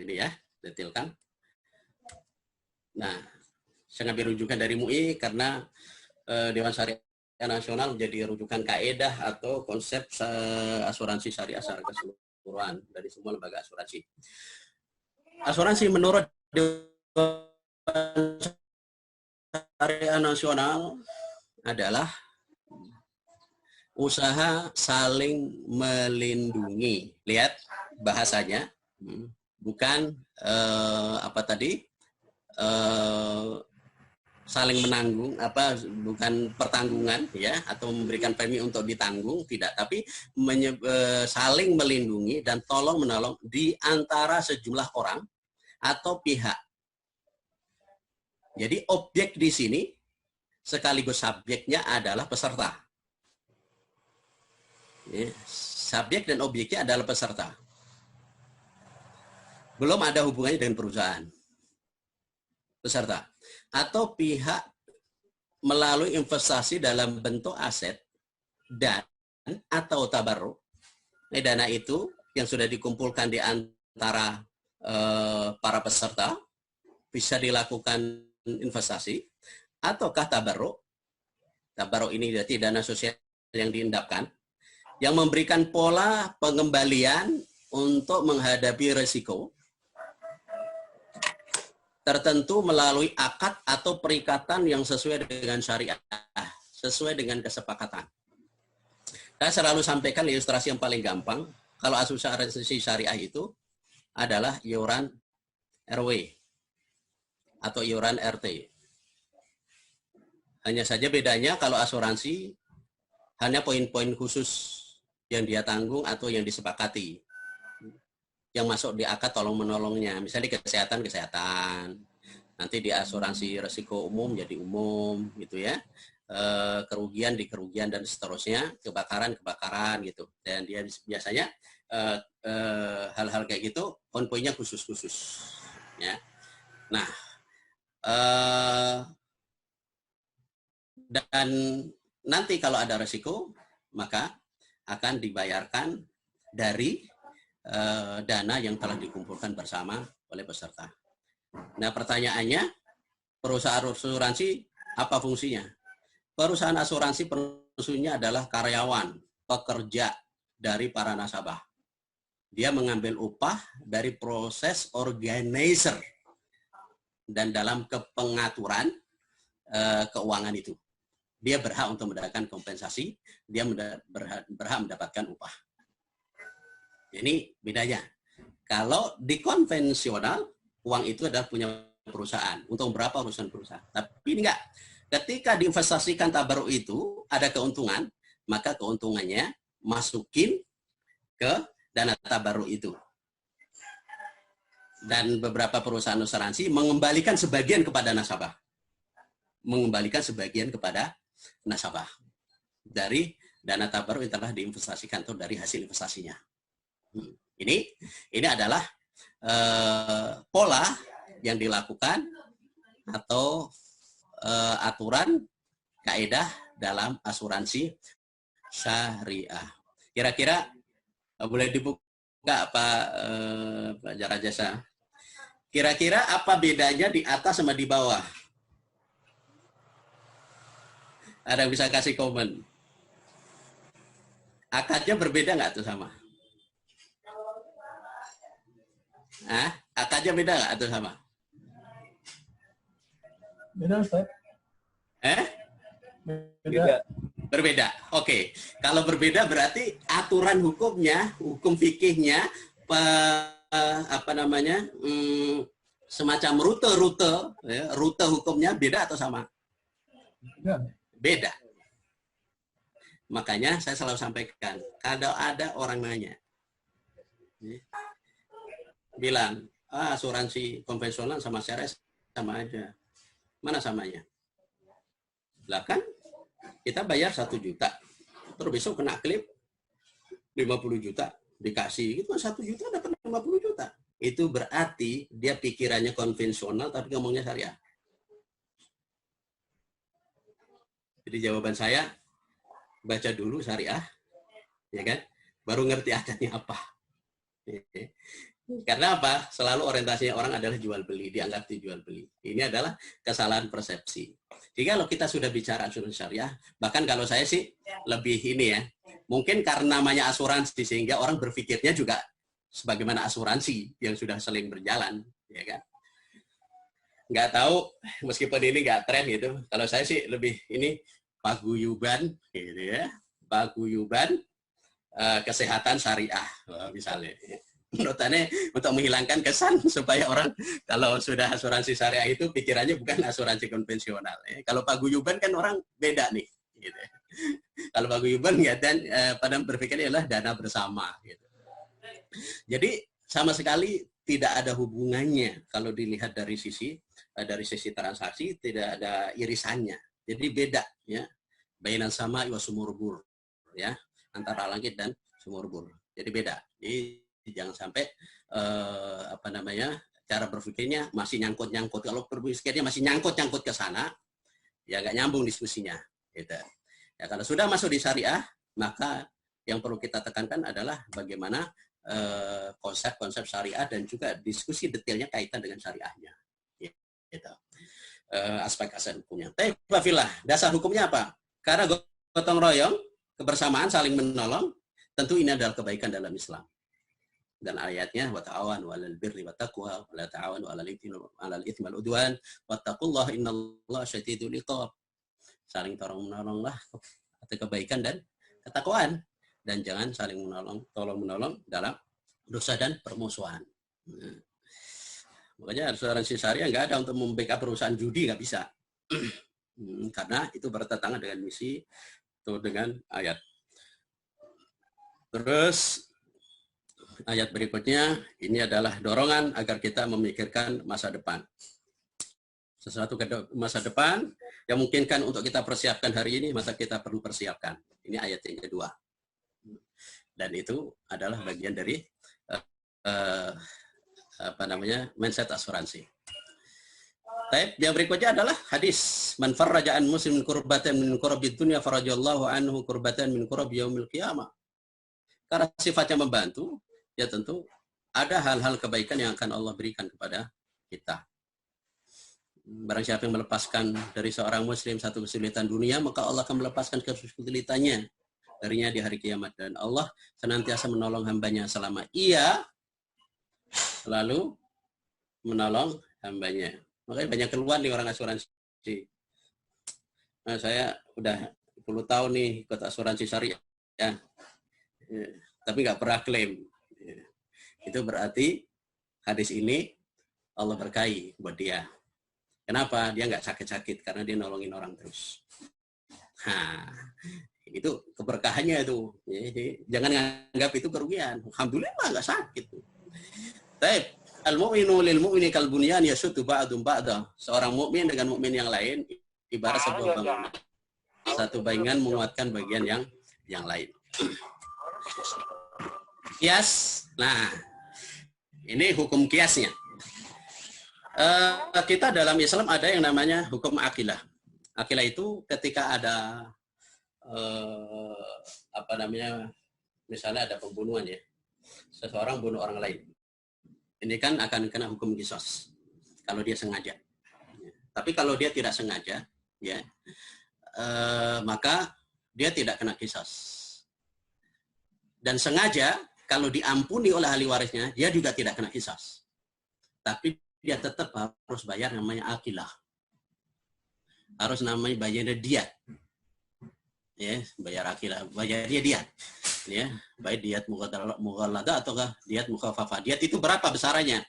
ini ya, detailkan. Nah, saya ngambil rujukan dari MUI karena Dewan Syariah Nasional menjadi rujukan kaedah atau konsep asuransi syariah secara keseluruhan dari semua lembaga asuransi. Asuransi menurut Dewan Syariah Nasional adalah usaha saling melindungi. Lihat bahasanya, bukan apa tadi, saling menanggung, bukan pertanggungan ya, atau memberikan premi untuk ditanggung, tidak, tapi saling melindungi dan tolong menolong di antara sejumlah orang atau pihak. Jadi objek di sini sekaligus subjeknya adalah peserta. Ya, subjek dan objeknya adalah peserta. Belum ada hubungannya dengan perusahaan. Peserta. Atau pihak melalui investasi dalam bentuk aset dan atau tabarruk. Dana itu yang sudah dikumpulkan di antara para peserta bisa dilakukan investasi ataukah tabarruk. Tabarruk ini berarti dana sosial yang diendapkan yang memberikan pola pengembalian untuk menghadapi risiko tertentu melalui akad atau perikatan yang sesuai dengan syariah, sesuai dengan kesepakatan. Saya selalu sampaikan ilustrasi yang paling gampang, kalau asuransi syariah itu adalah iuran RW atau iuran RT. Hanya saja bedanya kalau asuransi hanya poin-poin khusus yang dia tanggung atau yang disepakati. Yang masuk di akad tolong-menolongnya. Misalnya kesehatan, nanti di asuransi risiko umum jadi umum gitu ya. Kerugian di kerugian dan seterusnya, kebakaran gitu. Dan dia biasanya hal-hal kayak gitu poin-poinnya khusus-khusus ya. Nah, dan nanti kalau ada risiko maka akan dibayarkan dari dana yang telah dikumpulkan bersama oleh peserta. Nah, pertanyaannya, perusahaan asuransi apa fungsinya? Perusahaan asuransi fungsinya adalah karyawan, pekerja dari para nasabah. Dia mengambil upah dari proses organizer dan dalam kepengaturan keuangan itu. Dia berhak untuk mendapatkan kompensasi, dia berhak mendapatkan upah. Ini bedanya. Kalau di konvensional, uang itu adalah punya perusahaan. Untuk berapa urusan perusahaan. Tapi enggak. Ketika diinvestasikan tabarruk itu, ada keuntungan, maka keuntungannya masukin ke dana tabarruk itu. Dan beberapa perusahaan asuransi mengembalikan sebagian kepada nasabah. Mengembalikan sebagian kepada nasabah. Dari dana tabarruk yang telah diinvestasikan atau dari hasil investasinya. Ini adalah pola yang dilakukan atau aturan kaidah dalam asuransi syariah. Kira-kira boleh dibuka Pak Jarajasa? Kira-kira apa bedanya di atas sama di bawah? Ada yang bisa kasih komen? Akadnya berbeda nggak tuh sama? Akadnya beda nggak atau sama? Beda, Ustaz. Beda. Berbeda. Oke. Kalau berbeda berarti aturan hukumnya, hukum fikihnya, semacam rute hukumnya beda atau sama? Beda. Makanya saya selalu sampaikan, kalau ada orang nanya, bilang, asuransi konvensional sama syariah sama aja. Mana samanya? Lah kan kita bayar 1 juta. Terus besok kena klip 50 juta dikasih. Itu 1 juta dapat 50 juta. Itu berarti dia pikirannya konvensional tapi ngomongnya syariah. Jadi jawaban saya, baca dulu syariah, ya kan? Baru ngerti akadnya apa. Karena apa? Selalu orientasinya orang adalah jual beli, dianggap jual beli. Ini adalah kesalahan persepsi. Jadi kalau kita sudah bicara asuransi syariah, bahkan kalau saya sih lebih ini ya, mungkin karena namanya asuransi sehingga orang berpikirnya juga sebagaimana asuransi yang sudah sering berjalan, ya kan? Nggak tahu, meskipun ini nggak tren gitu. Kalau saya sih lebih ini paguyuban, gitu ya. paguyuban kesehatan syariah misalnya. Menurut Anda untuk menghilangkan kesan supaya orang kalau sudah asuransi syariah itu pikirannya bukan asuransi konvensional. Kalau paguyuban kan orang beda nih. Gitu. Kalau paguyuban ya dan pada berpikirnya adalah dana bersama. Gitu. Jadi sama sekali tidak ada hubungannya kalau dilihat dari sisi transaksi tidak ada irisannya. Jadi beda ya. Bainan sama wa sumurbur ya antara langit dan sumurbur. Jadi beda. Jadi jangan sampai cara berpikirnya masih nyangkut-nyangkut. Kalau berpikirnya masih nyangkut-nyangkut ke sana, ya nggak nyambung diskusinya. Gitu. Ya kalau sudah masuk di syariah, maka yang perlu kita tekankan adalah bagaimana konsep-konsep syariah dan juga diskusi detailnya kaitan dengan syariahnya. Gitu. Aspek-aspek hukumnya. Tapi dasar hukumnya apa? Karena gotong royong, kebersamaan, saling menolong, tentu ini adalah kebaikan dalam Islam. Dan ayatnya wa ta'awanu 'alal birri wat taqwa wa la ta'awanu 'alal itsmi wal 'udwan wattaqullaha innallaha syadidul 'iqab. Saling tolong-menolonglah atas kebaikan dan ketakwaan dan jangan saling tolong-menolong dalam dosa dan permusuhan. Makanya asuransi syariah nggak ada untuk membackup perusahaan judi, nggak bisa. Karena itu bertentangan dengan misi atau dengan ayat. Terus ayat berikutnya ini adalah dorongan agar kita memikirkan masa depan. Sesuatu masa depan yang memungkinkan untuk kita persiapkan hari ini, maka kita perlu persiapkan. Ini ayat yang kedua. Dan itu adalah bagian dari mindset asuransi. Baik, yang berikutnya adalah hadis man farraja an muslimin kurbatan min kurabi dunya farajallahu anhu kurbatan min kurabi yaumil qiyamah. Karena sifatnya membantu, ya tentu ada hal-hal kebaikan yang akan Allah berikan kepada kita. Barang siapa yang melepaskan dari seorang muslim satu kesulitan dunia, maka Allah akan melepaskan kesulitannya darinya di hari kiamat. Dan Allah senantiasa menolong hambanya selama ia selalu menolong hambanya. Makanya banyak keluhan nih orang asuransi. Nah, saya udah 10 tahun nih ikut asuransi syariah. Ya. Tapi nggak pernah klaim. Itu berarti hadis ini Allah berkahi buat dia. Kenapa? Dia nggak sakit-sakit karena dia nolongin orang terus. Nah, itu keberkahannya itu. Jadi, jangan anggap itu kerugian. Alhamdulillah nggak sakit. Baik, al-mu'minu lil mu'mini kal bunyan yashuddu ba'dum ba'da. Seorang mukmin dengan mukmin yang lain ibarat sebuah bangunan. Satu bangunan menguatkan bagian yang lain. Kias. Nah, ini hukum kiasnya. Kita dalam Islam ada yang namanya hukum akilah. Akilah itu ketika ada misalnya ada pembunuhan ya, seseorang bunuh orang lain. Ini kan akan kena hukum qisas kalau dia sengaja. Tapi kalau dia tidak sengaja, ya, maka dia tidak kena qisas. Dan sengaja kalau diampuni oleh ahli warisnya, dia juga tidak kena qisas. Tapi dia tetap harus bayar namanya akilah. Harus namanya bayar diat. Ya, bayar akilah, bayar dia diat. Ya, baik diat mughallada ataukah diat mukhafafah. Diat itu berapa besarannya?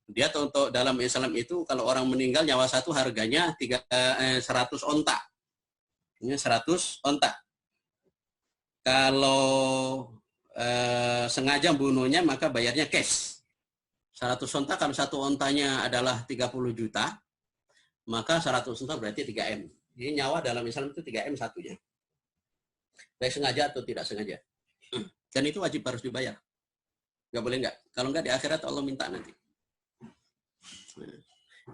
Diat untuk dalam Islam itu kalau orang meninggal nyawa satu harganya 100 onta. Ini 100 onta. Kalau sengaja bunuhnya maka bayarnya cash. 100 onta kalau satu ontanya adalah 30 juta, maka 100 onta berarti 3M. Jadi nyawa dalam Islam itu 3M satunya. Baik sengaja atau tidak sengaja. Dan itu wajib harus dibayar. Nggak boleh nggak. Kalau nggak di akhirat Allah minta nanti.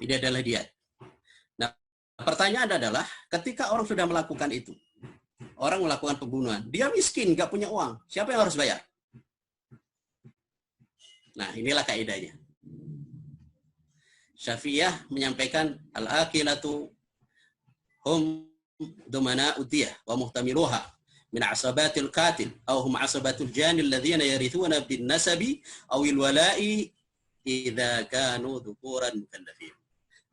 Ini adalah diat. Nah, pertanyaan adalah ketika orang sudah melakukan itu, orang melakukan pembunuhan, dia miskin, nggak punya uang, siapa yang harus bayar? Nah, inilah kaidahnya. Syafi'iyah menyampaikan al-akilatu hum dumana udiyah wa muhtamiluha min asabatil qatil aw hum asabatul janil ladzina yarithuna bin nasabi aw il wala'i idza kanu dhukuran mukallafin.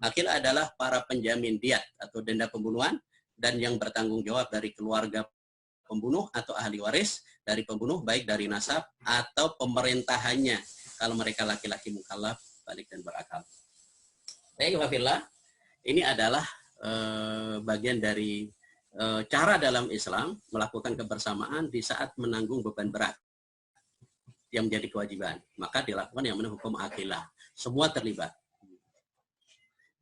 Akil adalah para penjamin diat atau denda pembunuhan dan yang bertanggung jawab dari keluarga pembunuh atau ahli waris dari pembunuh, baik dari nasab atau pemerintahannya. Kalau mereka laki-laki mukallaf, balik dan berakal. Baik, wafillah. Ini adalah bagian dari cara dalam Islam melakukan kebersamaan di saat menanggung beban berat yang menjadi kewajiban. Maka dilakukan yang namanya hukum akilah. Semua terlibat.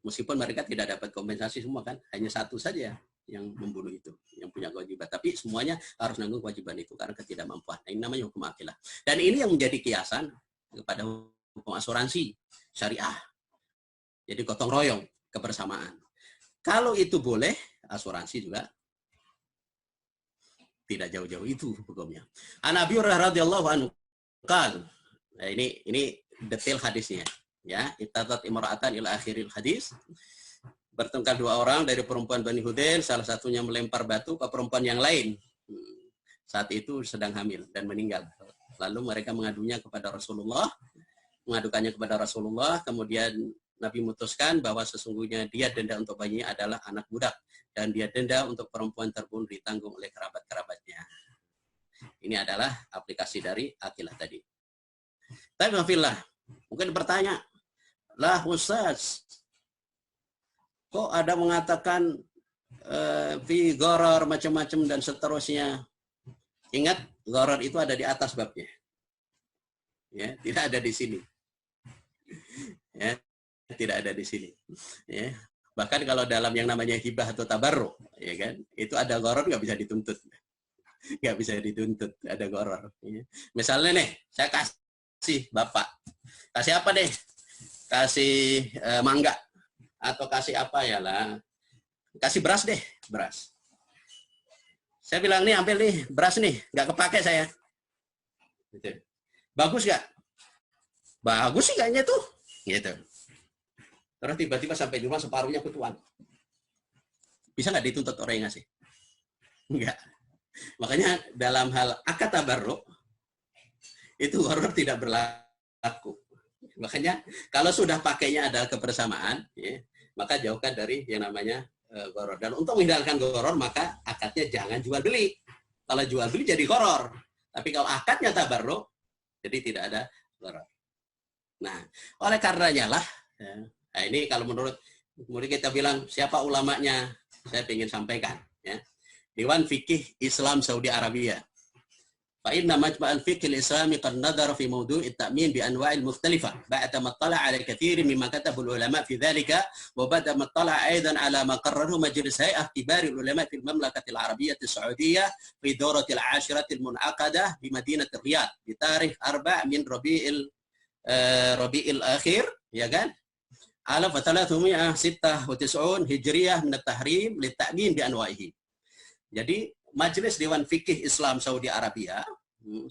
Meskipun mereka tidak dapat kompensasi semua kan, hanya satu saja yang membunuh itu, yang punya kewajiban. Tapi semuanya harus nanggung kewajiban itu karena ketidakmampuan. Nah, ini namanya hukum akilah. Dan ini yang menjadi kiasan kepada hukum asuransi syariah. Jadi gotong royong, kebersamaan. Kalau itu boleh, asuransi juga tidak jauh-jauh itu hukumnya. An Abi Hurairah radhiyallahu anhu qala. Nah, ini detail hadisnya. Ya, ittatat imra'atan ila akhiril hadis. Bertengkar dua orang dari perempuan Bani Hudail, salah satunya melempar batu ke perempuan yang lain. Saat itu sedang hamil dan meninggal. Lalu mereka mengadukannya kepada Rasulullah, kemudian Nabi memutuskan bahwa sesungguhnya dia denda untuk bayinya adalah anak budak dan dia denda untuk perempuan terbunuh ditanggung oleh kerabat-kerabatnya. Ini adalah aplikasi dari akilah tadi. Tapi wafillah, mungkin bertanya, lah Ustaz, kok ada mengatakan fi gharar macam-macam dan seterusnya. Ingat, gharar itu ada di atas babnya. Ya, tidak ada di sini. Ya, tidak ada di sini. Ya. Bahkan kalau dalam yang namanya hibah atau tabarruk, ya kan, itu ada gharar nggak bisa dituntut. Nggak bisa dituntut, ada gharar. Ya. Misalnya nih, saya kasih Bapak. Kasih apa deh? Kasih mangga. Atau kasih apa ya lah. Kasih beras deh, beras. Saya bilang nih, ambil nih, beras nih. Nggak kepake saya. Gitu. Bagus nggak? Bagus sih kayaknya tuh. Gitu. Terus tiba-tiba sampai di rumah separuhnya kutuan. Bisa nggak dituntut orang yang ngasih? Enggak. Makanya dalam hal akad tabarruk, itu gharar tidak berlaku. Makanya kalau sudah pakainya adalah kebersamaan, ya, maka jauhkan dari yang namanya gharar. Dan untuk menghilangkan gharar, maka akadnya jangan jual beli. Kalau jual beli jadi gharar. Tapi kalau akadnya tabarruk, jadi tidak ada gharar. Nah, oleh karenanya lah, ya, nah ini kalau menurut kita bilang siapa ulamanya, saya ingin sampaikan. Ya. Dewan Fikih Islam Saudi Arabia. فإن مجمع الفقه الإسلامي قد نظر في موضوع التأمين بأنواع مختلفة بعد ما اطلع على كثير مما كتب العلماء في ذلك وبعد ما اطلع أيضا على ما قرره مجلس هيئة كبار العلماء في المملكة العربية السعودية في دورة العاشرة المنعقدة بمدينة الرياض بتاريخ 4 من ربيع الأخير يا kan على 396 هجرية من التحريم للتأمين بأنواعه. Jadi Majelis Dewan Fikih Islam Saudi Arabia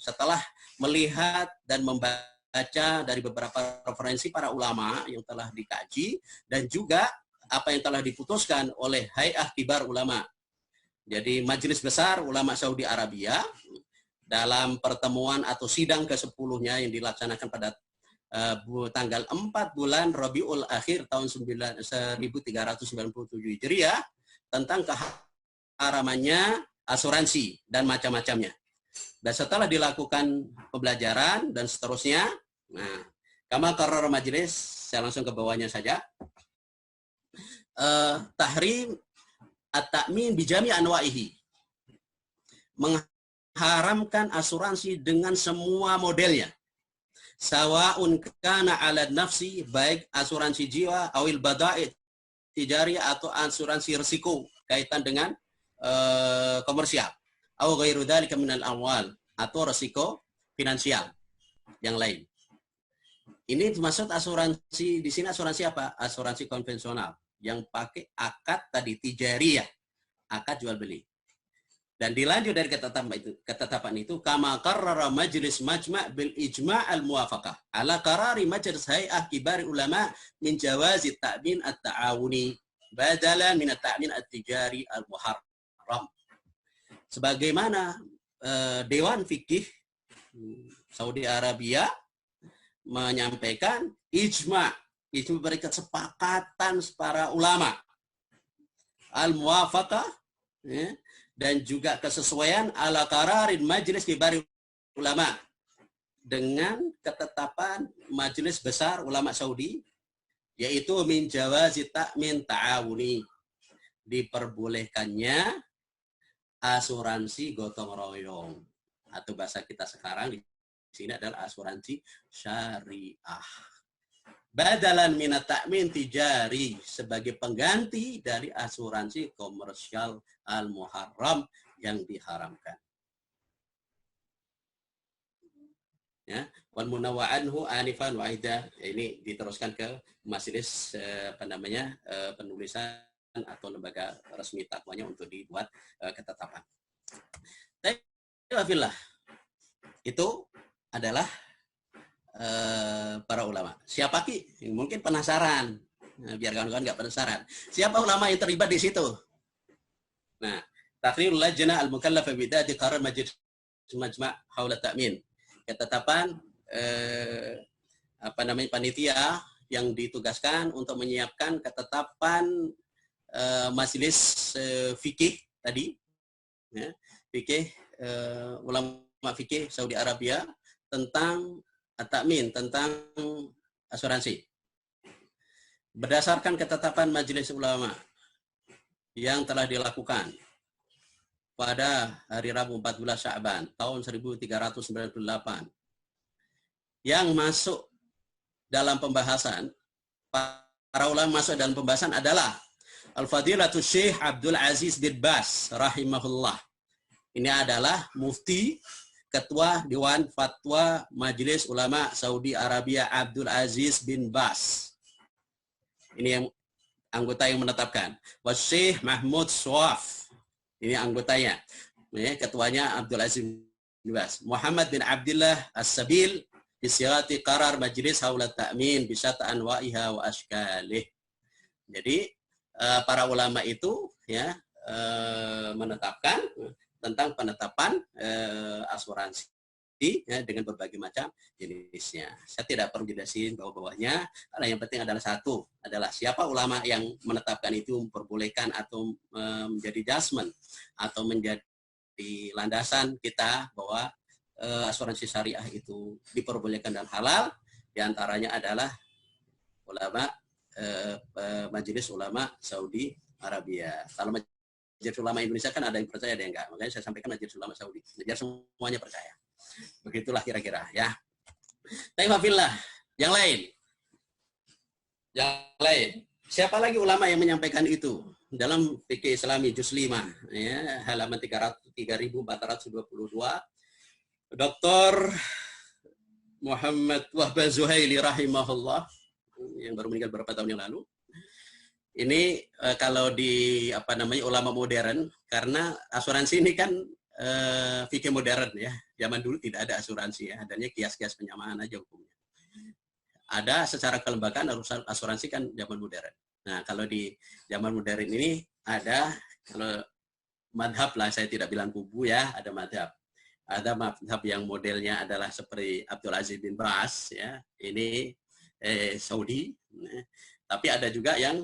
setelah melihat dan membaca dari beberapa referensi para ulama yang telah dikaji dan juga apa yang telah diputuskan oleh Hay'ah Kibar Ulama. Jadi Majelis Besar Ulama Saudi Arabia dalam pertemuan atau sidang ke-10-nya yang dilaksanakan pada tanggal 4 bulan Rabiul Akhir tahun 1397 Hijriah tentang keharamannya asuransi dan macam-macamnya. Dan setelah dilakukan pembelajaran dan seterusnya, nah, kama qarrar majelis, saya langsung ke bawahnya saja. Tahrim at-ta'min bijami anwa'ihi. Mengharamkan asuransi dengan semua modelnya. Sawa'un kana 'ala nafsi, baik asuransi jiwa, awil bada'i tijari atau asuransi risiko kaitan dengan komersial atau ghairu dzalika minal amwal atau risiko finansial yang lain. Ini maksud asuransi di sini asuransi apa? Asuransi konvensional yang pakai akad tadi tijariyah, akad jual beli. Dan dilanjut dari ketetapan itu kama qarrara majlis majma' bil ijma' al muwafaqah ala qarari majlis hay'ah kibar ulama min jawazi ta'min at-ta'awuni badalan min at-ta'min at-tijari al muharram. Sebagaimana Dewan Fikih Saudi Arabia menyampaikan ijma' itu beri kesepakatan para ulama al-muwafaqah, ya, dan juga kesesuaian ala qararin Majelis Kibari Ulama dengan ketetapan Majelis Besar Ulama Saudi, yaitu min jawazi ta'min ta'awuni, diperbolehkannya asuransi gotong royong, atau bahasa kita sekarang di sini adalah asuransi syariah. Badalan minat ta'min tijari, sebagai pengganti dari asuransi komersial al-muharram yang diharamkan. Ya, wal munawwa'anhu anifan waidah, ini diteruskan ke majelis penulisan atau lembaga resmi takwanya untuk dibuat ketetapan. Tafillah, itu adalah para ulama. Siapa Ki? Mungkin penasaran. Nah, biar kawan-kawan nggak penasaran. Siapa ulama yang terlibat di situ? Nah, Taqrirul Lajnah Al-Mukallafa bidati qarar Majlis Majma' haula ta'min. Ketetapan panitia yang ditugaskan untuk menyiapkan ketetapan majelis fikih tadi, ya, fikih ulama fikih Saudi Arabia tentang at-ta'min, tentang asuransi. Berdasarkan ketetapan majelis ulama yang telah dilakukan pada hari Rabu 14 Sya'ban tahun 1398, yang masuk dalam pembahasan, para ulama masuk dalam pembahasan adalah Al-Fadilatul Syekh Abdul Aziz bin Baz rahimahullah. Ini adalah mufti, Ketua Dewan Fatwa Majelis Ulama Saudi Arabia Abdul Aziz bin Baz. Ini yang anggota yang menetapkan. Syekh Mahmud Swaf. Ini anggotanya. Ketuanya Abdul Aziz bin Baz. Muhammad bin Abdullah As-Sabil bisyarati qarar Majlis Haula Ta'min bisyata anwa'iha wa ashkalih. Jadi para ulama itu ya menetapkan tentang penetapan asuransi ya, dengan berbagai macam jenisnya. Saya tidak perlu jelasin bawah-bawahnya. Karena yang penting adalah satu, adalah siapa ulama yang menetapkan itu memperbolehkan atau menjadi judgment atau menjadi landasan kita bahwa asuransi syariah itu diperbolehkan dan halal. Di antaranya adalah ulama Majelis Ulama Saudi Arabia. Kalau Majelis Ulama Indonesia kan ada yang percaya, ada yang enggak. Makanya saya sampaikan Majelis Ulama Saudi. Biar semuanya percaya. Begitulah kira-kira ya. Taifafillah. Yang lain. Yang lain. Siapa lagi ulama yang menyampaikan itu? Dalam fikih Islami juz 5 ya, halaman 3422, Dr. Muhammad Wahbah Zuhaili rahimahullah, yang baru meninggal beberapa tahun yang lalu. Ini kalau di ulama modern, karena asuransi ini kan fikih modern ya. Zaman dulu tidak ada asuransi ya, adanya kias-kias penyamaan aja hukumnya. Ada secara kelembagaan asuransi kan zaman modern. Nah, kalau di zaman modern ini ada, kalau madhab lah, saya tidak bilang kubu ya, ada madhab. Ada madhab yang modelnya adalah seperti Abdul Aziz bin Baz ya, ini Saudi. Tapi ada juga yang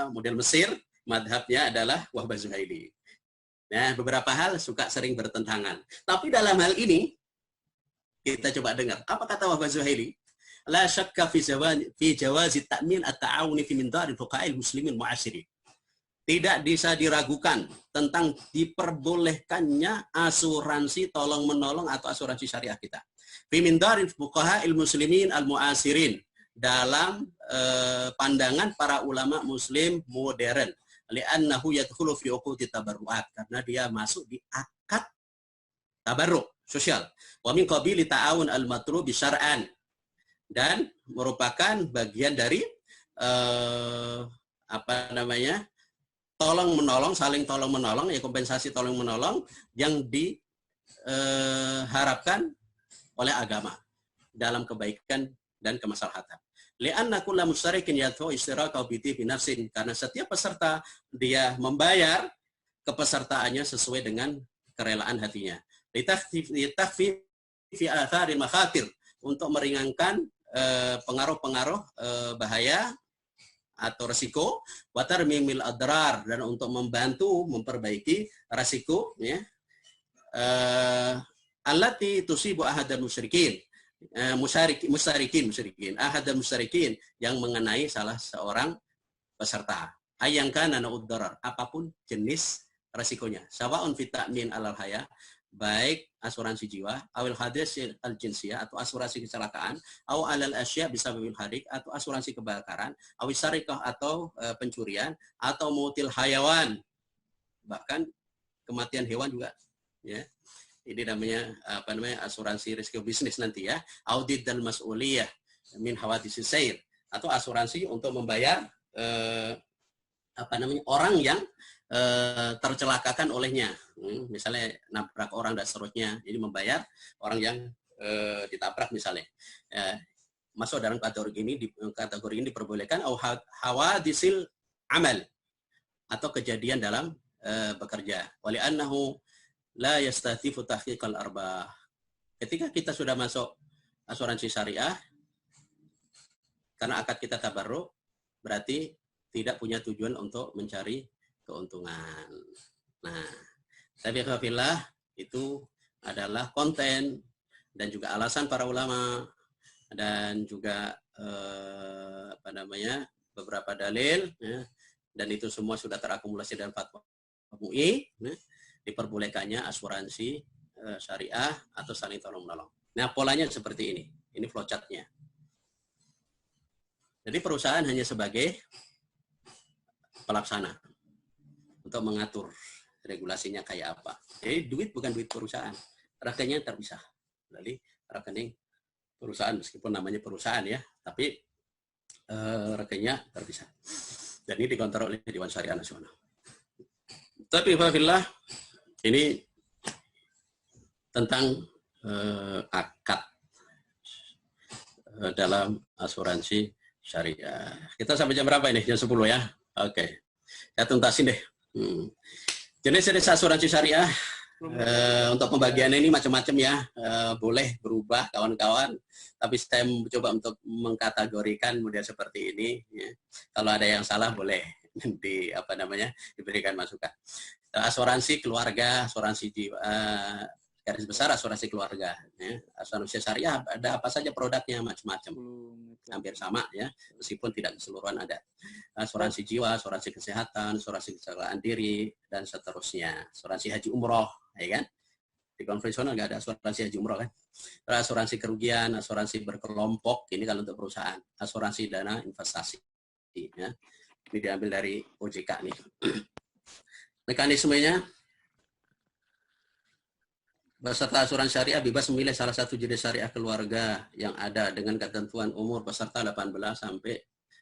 model Mesir, madhabnya adalah Wahbah Zuhaili. Nah, beberapa hal sering bertentangan. Tapi dalam hal ini, kita coba dengar. Apa kata Wahbah Zuhaili? La syakka fi jawazi ta'min at-ta'awuni fi min daril fuqa'il muslimin mu'asyirin. Tidak bisa diragukan tentang diperbolehkannya asuransi tolong-menolong atau asuransi syariah kita. Fi min daril fuqa'il muslimin al-mu'asyirin. Dalam pandangan para ulama muslim modern. Li'annahu yadkhulu fi uqudi tabarruat, karena dia masuk di akad tabarruk sosial. Wa min qabili ta'awun al-matlub syar'an, dan merupakan bagian dari tolong-menolong, saling tolong-menolong, ya, kompensasi tolong-menolong yang diharapkan oleh agama dalam kebaikan dan kemaslahatan. Li'anna kulla mushtarikin yadfu istiraka bi nafsin, karena setiap peserta dia membayar kepesertaannya sesuai dengan kerelaan hatinya. Litakfi fi atharil makhatir, untuk meringankan pengaruh-pengaruh bahaya atau resiko, wa tarmimil adrar, dan untuk membantu memperbaiki resiko, ya, allati tusibu ahadal musyrikin, musyrikin ahadal musyrikin, yang mengenai salah seorang peserta. Ayang kana na'uddarar, apapun jenis resikonya. Sawa'un fit ta'min alal haya, baik asuransi jiwa, awil hadis al jinsiyah, atau asuransi kecelakaan, aw alal asya bisa bil hadik, atau asuransi kebakaran, awis sarikah, atau pencurian, atau mutil hayawan, bahkan kematian hewan juga, ya. Ini namanya asuransi risiko bisnis nanti, ya. Audit dan mas'uliyah min hawadis sair, atau asuransi untuk membayar orang yang tercelakakan olehnya, misalnya nabrak orang dan seterusnya, jadi membayar orang yang ditabrak misalnya. Masuk dalam kategori ini diperbolehkan hawadisil amal, atau kejadian dalam bekerja. Wali annahu la yastatifu tahqiqal arbah. Ketika kita sudah masuk asuransi syariah, karena akad kita tabarruk, berarti tidak punya tujuan untuk mencari keuntungan. Nah, tapi fillah itu adalah konten dan juga alasan para ulama, dan juga beberapa dalil, ya, dan itu semua sudah terakumulasi dalam fatwa MUI, ya, diperbolehkannya asuransi syariah atau saling tolong menolong. Nah, polanya seperti ini. Ini flowchartnya. Jadi perusahaan hanya sebagai pelaksana untuk mengatur regulasinya kayak apa. Jadi duit bukan duit perusahaan, rekeningnya terpisah dari rekening perusahaan, meskipun namanya perusahaan, ya, tapi rekeningnya terpisah. Dan ini dikontrol oleh Dewan Syariah Nasional. Tapi Fafillah, ini tentang akad dalam asuransi syariah. Kita sampai jam berapa ini? Jam 10, ya? Oke. Saya tuntasin deh. Jenis-jenis asuransi syariah, untuk pembagian ini macam-macam, ya. Boleh berubah kawan-kawan, tapi saya mencoba untuk mengkategorikan model seperti ini, ya. Kalau ada yang salah boleh diberikan masukan. Asuransi keluarga, asuransi jiwa, garis besar asuransi keluarga, ya. Asuransi syariah ada apa saja produknya, macam-macam, hampir sama, ya, meskipun tidak keseluruhan ada. Asuransi jiwa, asuransi kesehatan, asuransi kecelakaan diri, dan seterusnya. Asuransi haji umroh, ya kan? Di konvensional nggak ada asuransi haji umroh, kan? Asuransi kerugian, asuransi berkelompok, ini kalau untuk perusahaan. Asuransi dana investasi, ya. Ini diambil dari OJK nih. Mekanismenya, peserta asuransi syariah bebas memilih salah satu jenis syariah keluarga yang ada dengan ketentuan umur peserta 18 sampai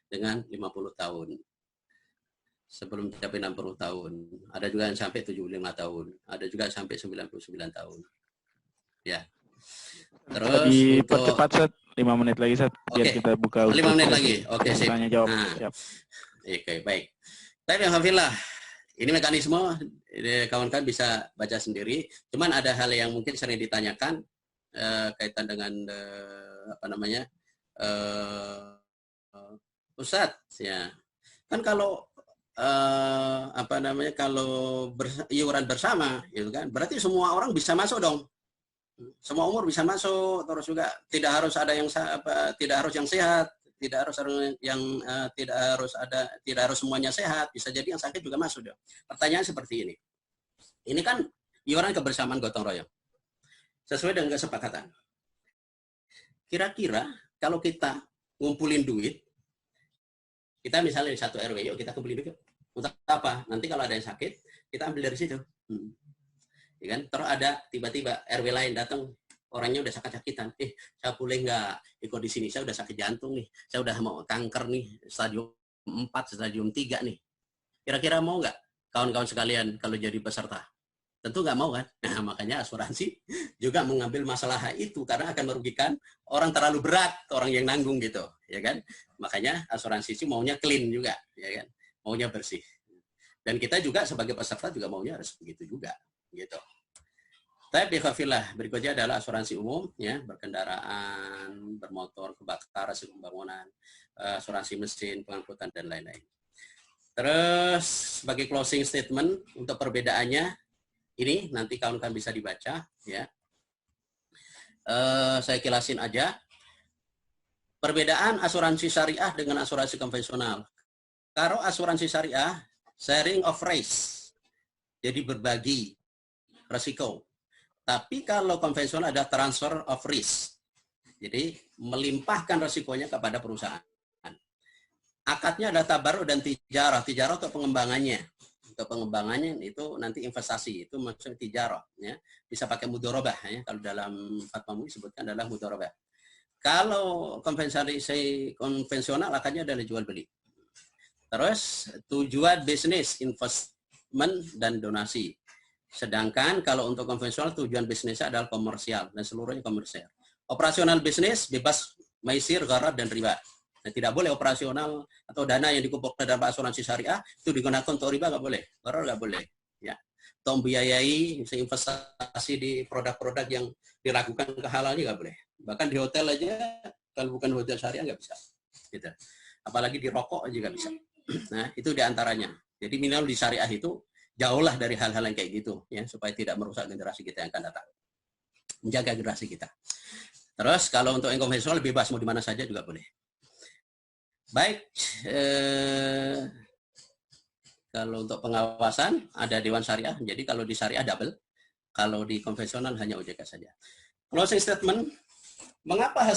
dengan 50 tahun. Sebelum mencapai 60 tahun. Ada juga yang sampai 75 tahun. Ada juga sampai 99 tahun. Ya. Terus dipercepat, Set. 5 menit lagi, Set. Biar kita buka 5 menit lagi. Oke, sip. Tanya jawab. Nah. Oke, baik. Tapi alhamdulillah, ini mekanisme, kawan-kawan bisa baca sendiri. Cuman ada hal yang mungkin sering ditanyakan kaitan dengan Ustadz, ya. Kan kalau kalau iuran bersama, gitu kan, berarti semua orang bisa masuk dong. Semua umur bisa masuk, terus juga tidak harus ada yang tidak harus yang sehat, tidak harus semuanya sehat, bisa jadi yang sakit juga masuk dong. Pertanyaan seperti ini. Ini kan iuran kebersamaan gotong royong. Sesuai dengan kesepakatan. Kira-kira kalau kita ngumpulin duit, kita misalnya di satu RW, yuk kita kumpulin duit. Untuk apa? Nanti kalau ada yang sakit, kita ambil dari situ. Ya kan? Terus ada tiba-tiba RW lain datang, orangnya udah sakit-sakitan. Saya boleh nggak ikut di sini? Saya udah sakit jantung nih. Saya udah mau kanker nih, stadium 4, stadium 3 nih. Kira-kira mau nggak kawan-kawan sekalian kalau jadi peserta? Tentu nggak mau, kan? Nah, makanya asuransi juga mengambil masalah itu karena akan merugikan orang terlalu berat, orang yang nanggung gitu, ya kan? Makanya asuransi itu maunya clean juga, ya kan? Maunya bersih. Dan kita juga sebagai peserta juga maunya harus begitu juga, gitu. Tapi khafillah berikutnya adalah asuransi umum, ya, berkendaraan, bermotor, kebakaran, bangunan, asuransi mesin, pengangkutan dan lain-lain. Terus sebagai closing statement untuk perbedaannya ini nanti kawan-kawan bisa dibaca, ya. Saya kilasin aja. Perbedaan asuransi syariah dengan asuransi konvensional. Kalau asuransi syariah, sharing of risk, jadi berbagi resiko. Tapi kalau konvensional ada transfer of risk, jadi melimpahkan resikonya kepada perusahaan. Akadnya ada tabaruk dan tijarah. Tijarah untuk pengembangannya. Untuk pengembangannya itu nanti investasi, itu maksudnya tijarah. Ya. Bisa pakai mudharabah. Ya. Kalau dalam fatwa MUI disebutkan adalah mudharabah. Kalau konvensional akadnya adalah jual beli. Terus tujuan bisnis, investment dan donasi. Sedangkan kalau untuk konvensional tujuan bisnisnya adalah komersial dan seluruhnya komersial. Operasional bisnis bebas maisir, gharar dan riba. Nah, tidak boleh operasional atau dana yang dikumpulkan dalam asuransi syariah itu digunakan untuk riba, nggak boleh, gharar nggak boleh. Ya, atau membiayai investasi di produk-produk yang dilakukan kehalalnya nggak boleh. Bahkan di hotel aja kalau bukan hotel syariah nggak bisa. Gitu. Apalagi di rokok aja nggak bisa. Nah, itu diantaranya. Jadi minimal di syariah itu jauhlah dari hal-hal yang kayak gitu, ya, supaya tidak merusak generasi kita yang akan datang. Menjaga generasi kita. Terus kalau untuk yang konvensional bebas mau di mana saja juga boleh. Baik, kalau untuk pengawasan ada Dewan Syariah, jadi kalau di syariah double, kalau di konvensional hanya OJK saja. Closing statement, mengapa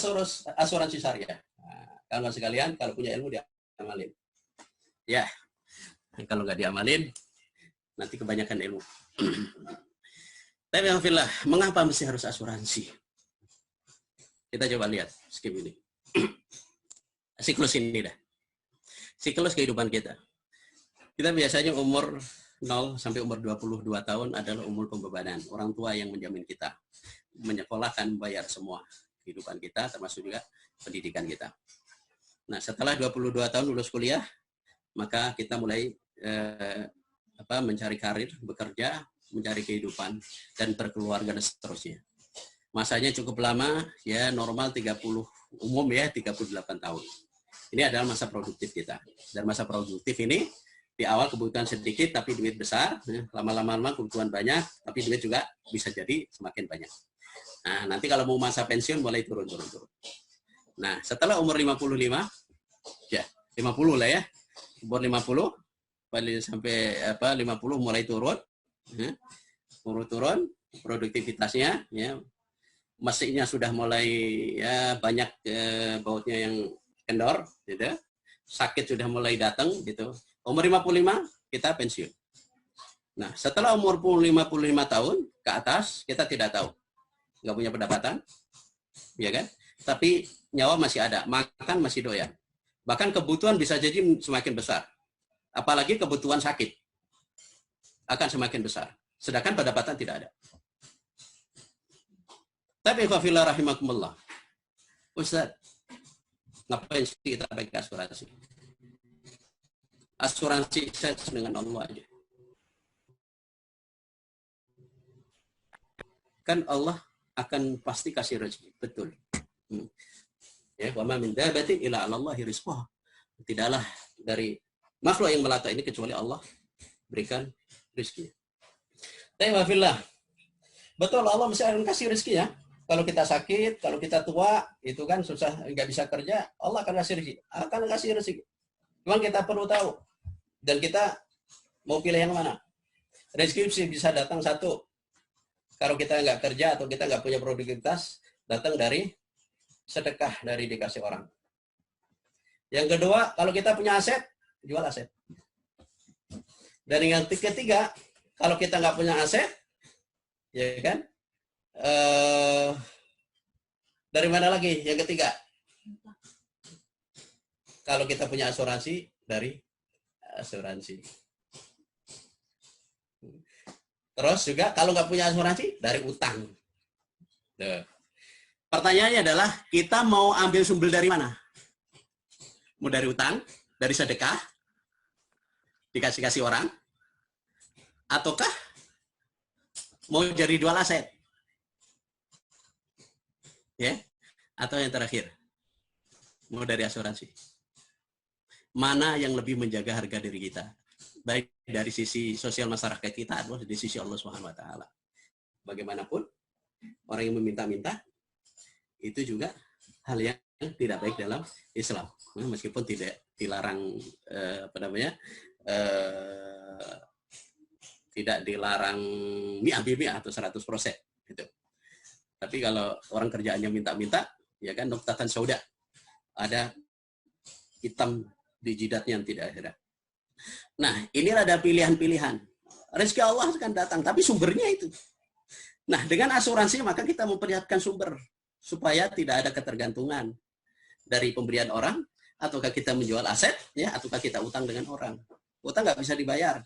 asuransi syariah? Nah, kawan sekalian, kalau punya ilmu diamalin. Ya, kalau nggak diamalin, nanti kebanyakan ilmu. Tapi alhamdulillah, mengapa mesti harus asuransi? Kita coba lihat skim ini. Siklus ini dah. Siklus kehidupan kita. Kita biasanya umur 0 sampai umur 22 tahun adalah umur pembebanan. Orang tua yang menjamin kita. Menyekolahkan, membayar semua kehidupan kita, termasuk juga pendidikan kita. Nah, setelah 22 tahun lulus kuliah, maka kita mulai mencari karir, bekerja, mencari kehidupan, dan berkeluarga dan seterusnya. Masanya cukup lama, ya normal 30, umum ya 38 tahun. Ini adalah masa produktif kita. Dan masa produktif ini, di awal kebutuhan sedikit, tapi duit besar. Lama-lama kebutuhan banyak, tapi duit juga bisa jadi semakin banyak. Nah, nanti kalau mau masa pensiun, mulai turun. Nah, setelah umur 55, ya 50 lah ya, umur 50, sampai 50 mulai turun, turun produktivitasnya, ya mesinnya sudah mulai ya banyak bautnya yang kendor, gitu. Sakit sudah mulai datang, gitu. Umur 55 kita pensiun. Nah, setelah umur 55 tahun ke atas kita tidak tahu, nggak punya pendapatan, ya kan? Tapi nyawa masih ada, makan masih doyan. Bahkan kebutuhan bisa jadi semakin besar. Apalagi kebutuhan sakit akan semakin besar. Sedangkan pendapatan tidak ada. Tapi khafillah rahimakumullah. Ustaz, ngapain sih kita pakai asuransi? Asuransi saya dengan Allah aja. Kan Allah akan pasti kasih rezeki. Betul. Ya, wa ma min dabatin illa 'alallahi rizquha. Tidaklah dari makhluk yang melata ini kecuali Allah berikan rezeki. Tapi wafillah, betul Allah mesti akan kasih rezeki ya. Kalau kita sakit, kalau kita tua, itu kan susah, nggak bisa kerja, Allah akan kasih rezeki. Akan kasih rezeki. Cuma kita perlu tahu. Dan kita mau pilih yang mana. Rezeki bisa datang satu. Kalau kita nggak kerja atau kita nggak punya produktivitas, datang dari sedekah, dari dikasih orang. Yang kedua, kalau kita punya aset, jual aset. Dan yang ketiga, kalau kita nggak punya aset, ya kan? Dari mana lagi? Yang ketiga, kalau kita punya asuransi, dari asuransi. Terus juga kalau nggak punya asuransi, dari utang. Tuh. Pertanyaannya adalah, kita mau ambil sumber dari mana? Mau dari utang, dari sedekah, dikasih-kasih orang, ataukah mau jadi jual aset? ya, atau yang terakhir? Mau dari asuransi. Mana yang lebih menjaga harga diri kita? Baik dari sisi sosial masyarakat kita atau dari sisi Allah Subhanahu wa taala. Bagaimanapun orang yang meminta-minta itu juga hal yang tidak baik dalam Islam. Meskipun tidak dilarang tidak dilarang mi'ah atau 100% gitu. Tapi kalau orang kerjaannya minta-minta, ya kan noktatan sauda. Ada hitam di jidatnya yang tidak ada. Nah, inilah ada pilihan-pilihan. Rezeki Allah akan datang, tapi sumbernya itu. Nah, dengan asuransi maka kita memperlihatkan sumber supaya tidak ada ketergantungan dari pemberian orang, ataukah kita menjual aset, ya, ataukah kita utang dengan orang. Utang nggak bisa dibayar.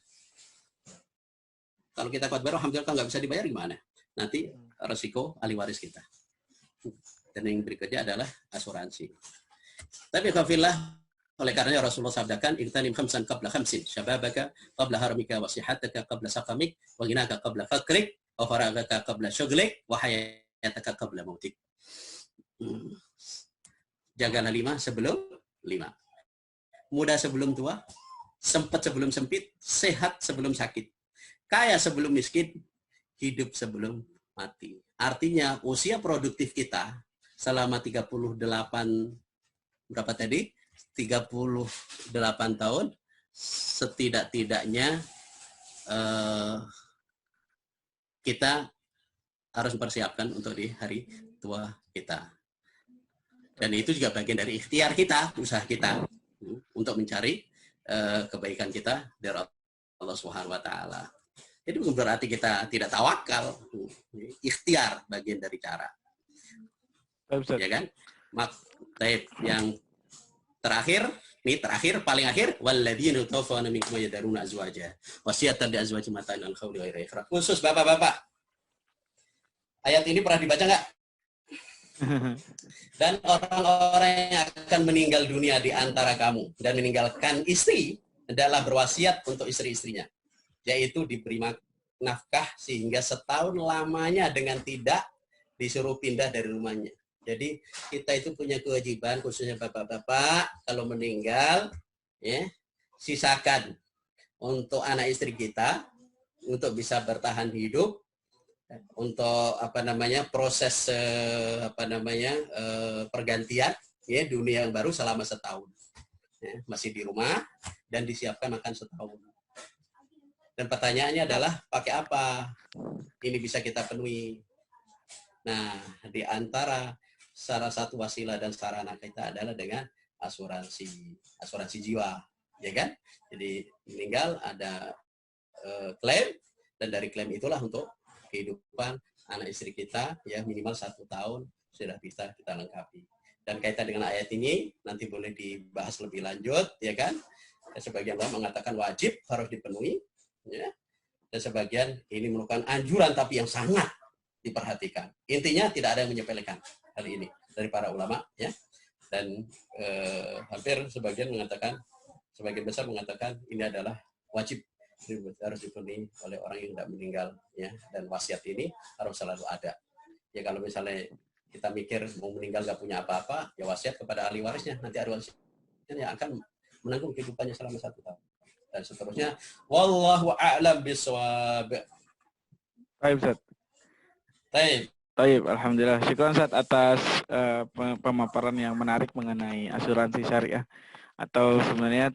Kalau kita kuat bayar, alhamdulillah. Kalau nggak bisa dibayar gimana? Nanti resiko ahli waris kita. Dan yang berikutnya adalah asuransi. Tapi kafillah, oleh karenanya Rasulullah sabdakan, "Igtanim khamsan qabla khamsin, syababaka qabla haramika wa sihataka qabla saqamik, wa ghinaka qabla fakrik, wa faragaka qabla syughlik, wa hayataka qabla mautik." Jagalah 5 sebelum 5. Muda sebelum tua, sempat sebelum sempit, sehat sebelum sakit, kaya sebelum miskin, hidup sebelum mati. Artinya usia produktif kita selama 38 berapa tadi? 38 tahun setidak-tidaknya kita harus mempersiapkan untuk di hari tua kita. Dan itu juga bagian dari ikhtiar kita, usaha kita untuk mencari kebaikan kita dari Allah Subhanahu wa taala. Jadi bukan berarti kita tidak tawakal. Ikhtiar bagian dari cara. Ya kan? Yang terakhir paling akhir, walladzina tawaffawna minkum yadaruna azwaja wasiyatan li azwajihim mata'an al-khawli ghairu ikhraj. Khusus bapak-bapak. Ayat ini pernah dibaca enggak? Dan orang-orang yang akan meninggal dunia di antara kamu dan meninggalkan istri adalah berwasiat untuk istri-istrinya, yaitu diberi nafkah sehingga setahun lamanya dengan tidak disuruh pindah dari rumahnya. Jadi kita itu punya kewajiban, khususnya bapak-bapak, kalau meninggal, ya, sisakan untuk anak istri kita untuk bisa bertahan hidup, untuk proses pergantian, ya, dunia yang baru selama setahun, ya, masih di rumah dan disiapkan makan setahun. Dan pertanyaannya adalah pakai apa ini bisa kita penuhi? Nah, di antara salah satu wasilah dan sarana kita adalah dengan asuransi jiwa, ya kan? Jadi meninggal ada klaim, dan dari klaim itulah untuk kehidupan anak istri kita, ya, minimal 1 tahun sudah bisa kita lengkapi. Dan kaitan dengan ayat ini nanti boleh dibahas lebih lanjut, ya kan? Sebagian orang mengatakan wajib harus dipenuhi, ya, dan sebagian ini merupakan anjuran tapi yang sangat diperhatikan. Intinya tidak ada yang menyepelekan hal ini dari para ulama, ya, dan hampir sebagian besar mengatakan ini adalah wajib, harus dipenuhi oleh orang yang tidak meninggal, ya, dan wasiat ini harus selalu ada. Ya, kalau misalnya kita mikir mau meninggal gak punya apa-apa, ya wasiat kepada ahli warisnya, nanti ahli warisnya yang akan menanggung kehidupannya selama 1 tahun dan seterusnya. Wallahu a'lam bishawab. Baik, Ustaz. Baik, alhamdulillah. Syukran Ustaz atas pemaparan yang menarik mengenai asuransi syariah, atau sebenarnya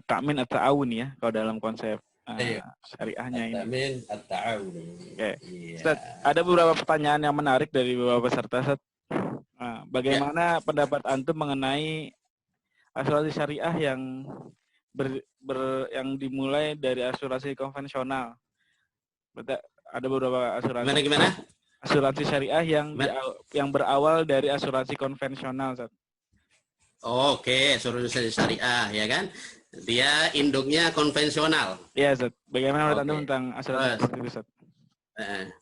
ta'min atau ta'awun, ya, kalau dalam konsep syariahnya ini. Ta'min at-ta'awun. Oke. Ustaz, ada beberapa pertanyaan yang menarik dari beberapa peserta, Ustaz. Bagaimana pendapat antum mengenai asuransi syariah yang yang dimulai dari asuransi konvensional? Ada beberapa asuransi. Gimana? Asuransi syariah yang berawal dari asuransi konvensional, Ustaz. Oke, asuransi syariah, ya kan? Dia induknya konvensional. Iya, Ustaz. Bagaimana menurut Anda tentang asuransi seperti itu, Ustaz?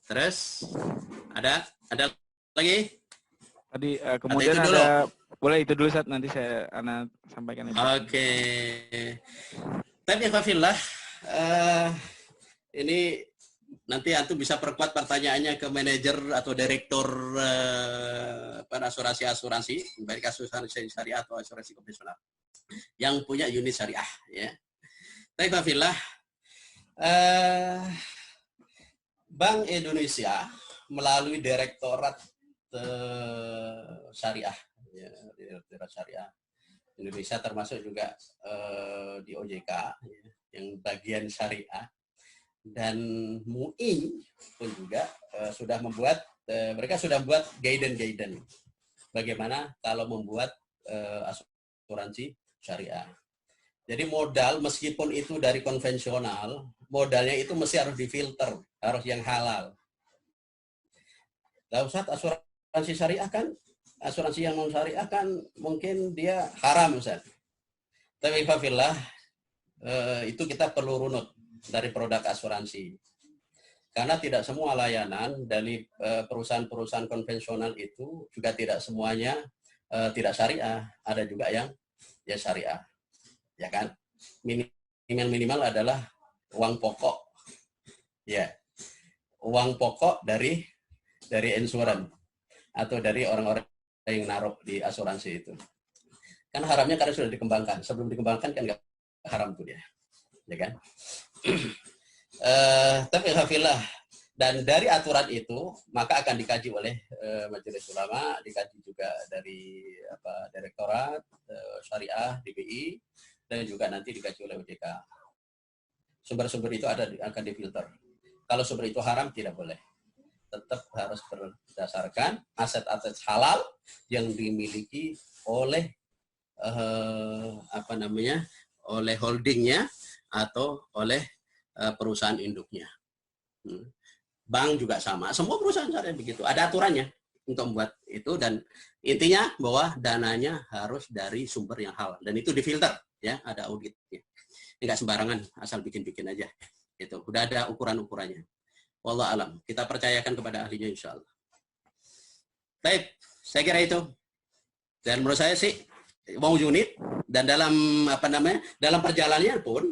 Terus ada lagi? Tadi kemudian ada boleh itu dulu, Ustaz, nanti Ana sampaikan itu. Oke. Tapi khafillah, ini nanti antum bisa perkuat pertanyaannya ke manajer atau direktur asuransi, baik asuransi syariah atau asuransi konvensional yang punya unit syariah. Ya. Baik, Fafillah. Bank Indonesia melalui Direktorat Syariah, ya, Direktorat Syariah Indonesia termasuk juga di OJK ya, yang bagian syariah, dan MUI pun juga sudah membuat mereka sudah membuat guidance bagaimana kalau membuat asuransi syariah. Jadi modal meskipun itu dari konvensional, modalnya itu mesti harus difilter, harus yang halal. Nah, Ustaz, asuransi syariah kan, asuransi yang non syariah kan mungkin dia haram, Ustaz. Tapi Fafillah, itu kita perlu runut dari produk asuransi. Karena tidak semua layanan dari perusahaan-perusahaan konvensional itu juga tidak semuanya tidak syariah, ada juga yang ya syariah. Ya kan, minimal adalah uang pokok, ya, uang pokok dari insuran atau dari orang-orang yang naruh di asuransi itu. Kan haramnya karena sudah dikembangkan, sebelum dikembangkan kan nggak haram tuh dia, ya kan? Tapi alhamdulillah, dan dari aturan itu maka akan dikaji oleh Majelis Ulama, dikaji juga dari Direktorat Syariah DBI, dan juga nanti dikaji oleh OJK. Sumber-sumber itu akan difilter. Kalau sumber itu haram tidak boleh. Tetap harus berdasarkan aset-aset halal yang dimiliki oleh oleh holdingnya atau oleh perusahaan induknya. Bank juga sama. Semua perusahaan syariah begitu. Ada aturannya untuk membuat itu, dan intinya bahwa dananya harus dari sumber yang halal, dan itu difilter. Ya, ada auditnya. Enggak sembarangan asal bikin-bikin aja. Itu udah ada ukuran-ukurannya. Wallah alam. Kita percayakan kepada ahlinya insyaallah. Baik, saya kira itu. Dan menurut saya sih mau unit, dan dalam dalam perjalanannya pun,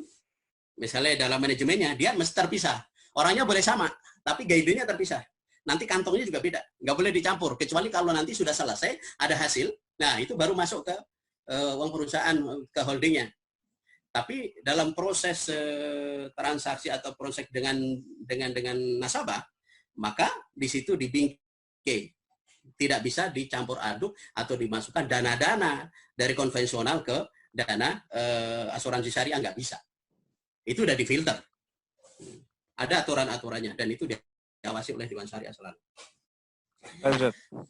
misalnya dalam manajemennya dia mesti terpisah. Orangnya boleh sama, tapi guide-nya terpisah. Nanti kantongnya juga beda. Nggak boleh dicampur, kecuali kalau nanti sudah selesai ada hasil. Nah, itu baru masuk ke uang perusahaan, ke holdingnya. Tapi dalam proses transaksi atau proses dengan nasabah, maka di situ dibingkai. Tidak bisa dicampur aduk atau dimasukkan dana-dana dari konvensional ke dana asuransi syariah, nggak bisa. Itu udah difilter. Ada aturan-aturannya, dan itu diawasi oleh Dewan Syariah selalu.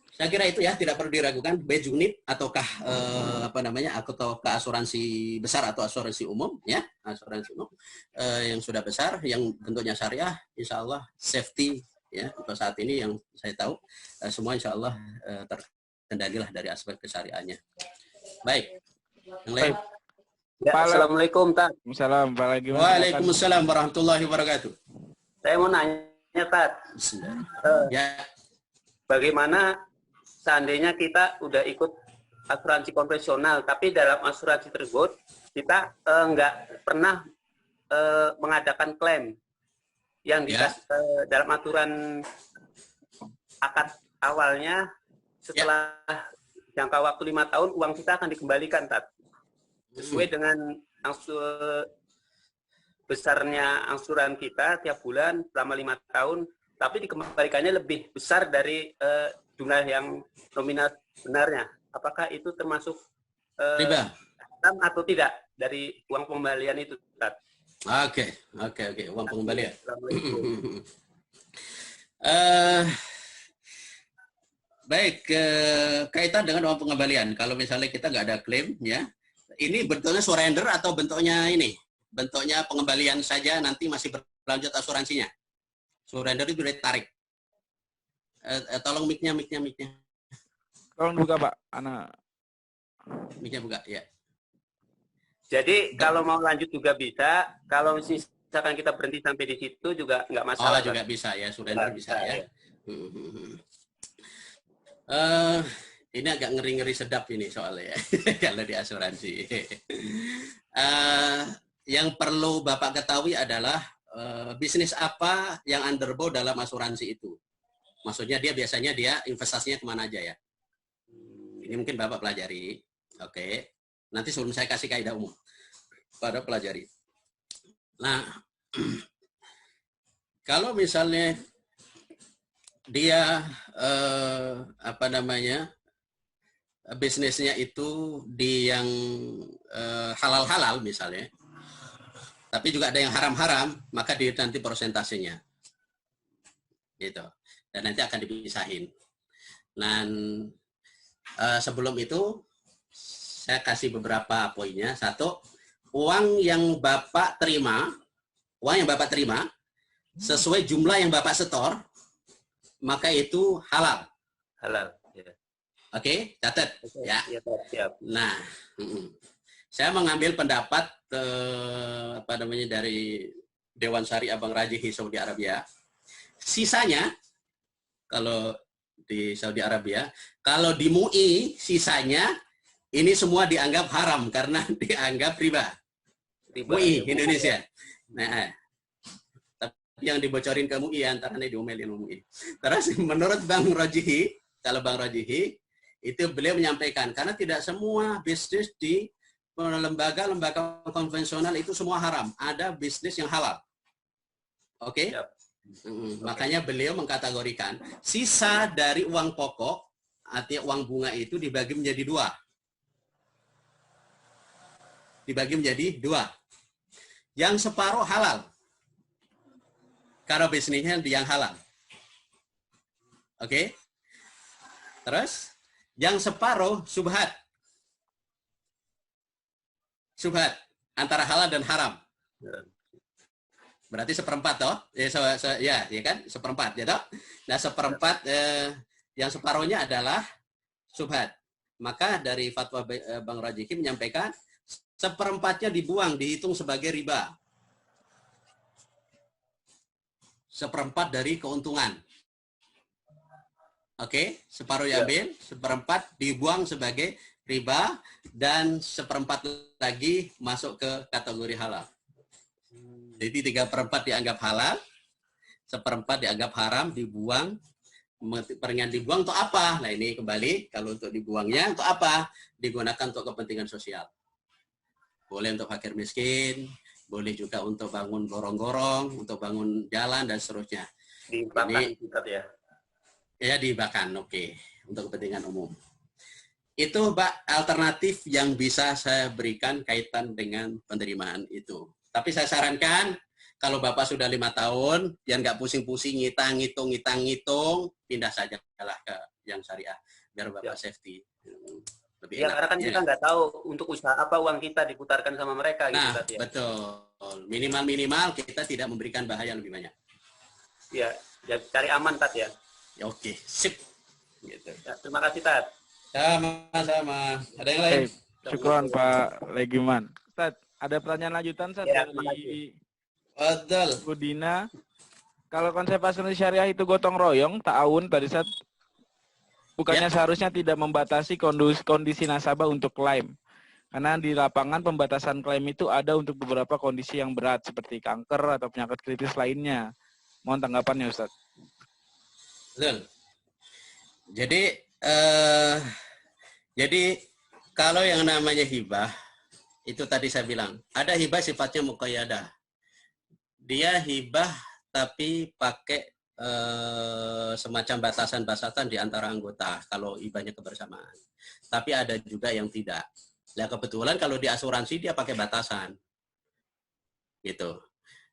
Saya kira itu ya, tidak perlu diragukan. Badge unit ataukah ataukah asuransi besar atau asuransi umum, ya, asuransi umum yang sudah besar, yang bentuknya syariah, insya Allah safety ya untuk saat ini yang saya tahu semua insya Allah terkendalilah dari aspek kesyariahnya. Baik, yang lain. Ya, Assalamualaikum, Tad. Waalaikumsalam warahmatullahi wabarakatuh. Saya mau nanya, Tad. Ya. Bagaimana seandainya kita udah ikut asuransi konvensional, tapi dalam asuransi tersebut kita nggak pernah mengadakan klaim yang dalam aturan akad awalnya, setelah jangka waktu 5 tahun uang kita akan dikembalikan, Tad. Sesuai dengan besarnya angsuran kita tiap bulan selama 5 tahun, tapi dikembalikannya lebih besar dari jumlah yang nominal benarnya. Apakah itu termasuk riba atau tidak dari uang pengembalian itu, Tad? Oke, uang pengembalian. Baik, kaitan dengan uang pengembalian. Kalau misalnya kita nggak ada klaim, ya, ini bentuknya surrender atau bentuknya bentuknya pengembalian saja, nanti masih berlanjut asuransinya. Surrender itu ditarik. Tolong mic-nya. Tolong buka, Pak. Mic-nya buka, ya. Jadi kalau mau lanjut juga bisa, kalau misalkan kita berhenti sampai di situ juga nggak masalah. Juga bisa ya, surrender bisa ya. Ini agak ngeri-ngeri sedap ini soalnya ya, kalau di asuransi. Yang perlu Bapak ketahui adalah bisnis apa yang underbow dalam asuransi itu. Maksudnya dia biasanya investasinya kemana aja ya. Ini mungkin Bapak pelajari. Oke. Nanti sebelum saya kasih kaidah umum pada pelajari. Nah, kalau misalnya dia bisnisnya itu di yang halal-halal misalnya, tapi juga ada yang haram-haram, maka nanti persentasenya gitu, dan nanti akan dipisahin. Dan sebelum itu saya kasih beberapa poinnya. Satu, uang yang Bapak terima sesuai jumlah yang Bapak setor, maka itu halal. Halal. Ya. Oke, catat ya. Ya, siap. Nah, saya mengambil pendapat dari Dewan Syariah Bank Rajhi Saudi Arabia. Sisanya kalau di Saudi Arabia, kalau di MUI sisanya ini semua dianggap haram karena dianggap riba. MUI Indonesia. Nah, tapi yang dibocorin ke MUI antaranya diomelin MUI. Terus menurut Bang Rajhi, kalau Bang Rajhi itu beliau menyampaikan karena tidak semua bisnis di lembaga-lembaga konvensional itu semua haram. Ada bisnis yang halal. Oke? Okay? Makanya beliau mengkategorikan sisa dari uang pokok artinya uang bunga itu dibagi menjadi dua. Yang separuh halal. Karena bisnisnya yang halal. Oke? Okay? Terus yang separuh subhat. Subhat antara halal dan haram. Berarti seperempat toh? Ya kan? Seperempat ya toh? Nah, seperempat yang separuhnya adalah subhat. Maka dari fatwa Bang Rajhi menyampaikan seperempatnya dibuang, dihitung sebagai riba. Seperempat dari keuntungan. Oke, separuh diambil, seperempat dibuang sebagai riba, dan seperempat lagi masuk ke kategori halal. Jadi 3/4 dianggap halal, 1/4 dianggap haram, dibuang. Peringan dibuang untuk apa? Nah ini kembali, kalau untuk dibuangnya untuk apa? Digunakan untuk kepentingan sosial. Boleh untuk fakir miskin, boleh juga untuk bangun gorong-gorong, untuk bangun jalan, dan seterusnya. Dihibahkan ya? Ya, dihibahkan, oke. Untuk kepentingan umum. Itu Pak alternatif yang bisa saya berikan kaitan dengan penerimaan itu. Tapi saya sarankan kalau Bapak sudah 5 tahun, biar nggak pusing-pusing ngitung, pindah saja ke yang syariah, biar Bapak safety. Lebih enak. Karena kan kita nggak tahu untuk usaha apa uang kita diputarkan sama mereka. Nah, gitu, betul. Minimal kita tidak memberikan bahaya lebih banyak. Ya, cari aman Tat ya. Oke, sip. Gitu. Ya, terima kasih Tat. Sama-sama. Ada yang lain? Syukron Pak Legiman. Ustaz, ada pertanyaan lanjutan Ustaz dari Budina. Kalau konsep asuransi syariah itu gotong royong, ta'awun tadi Ustaz, bukannya seharusnya tidak membatasi kondisi nasabah untuk klaim. Karena di lapangan pembatasan klaim itu ada untuk beberapa kondisi yang berat seperti kanker atau penyakit kritis lainnya. Mohon tanggapannya Ustaz. Betul. Jadi kalau yang namanya hibah itu tadi saya bilang, ada hibah sifatnya muqayyadah. Dia hibah tapi pakai semacam batasan-batasan di antara anggota kalau hibahnya kebersamaan. Tapi ada juga yang tidak. Nah, kebetulan kalau di asuransi dia pakai batasan. Gitu.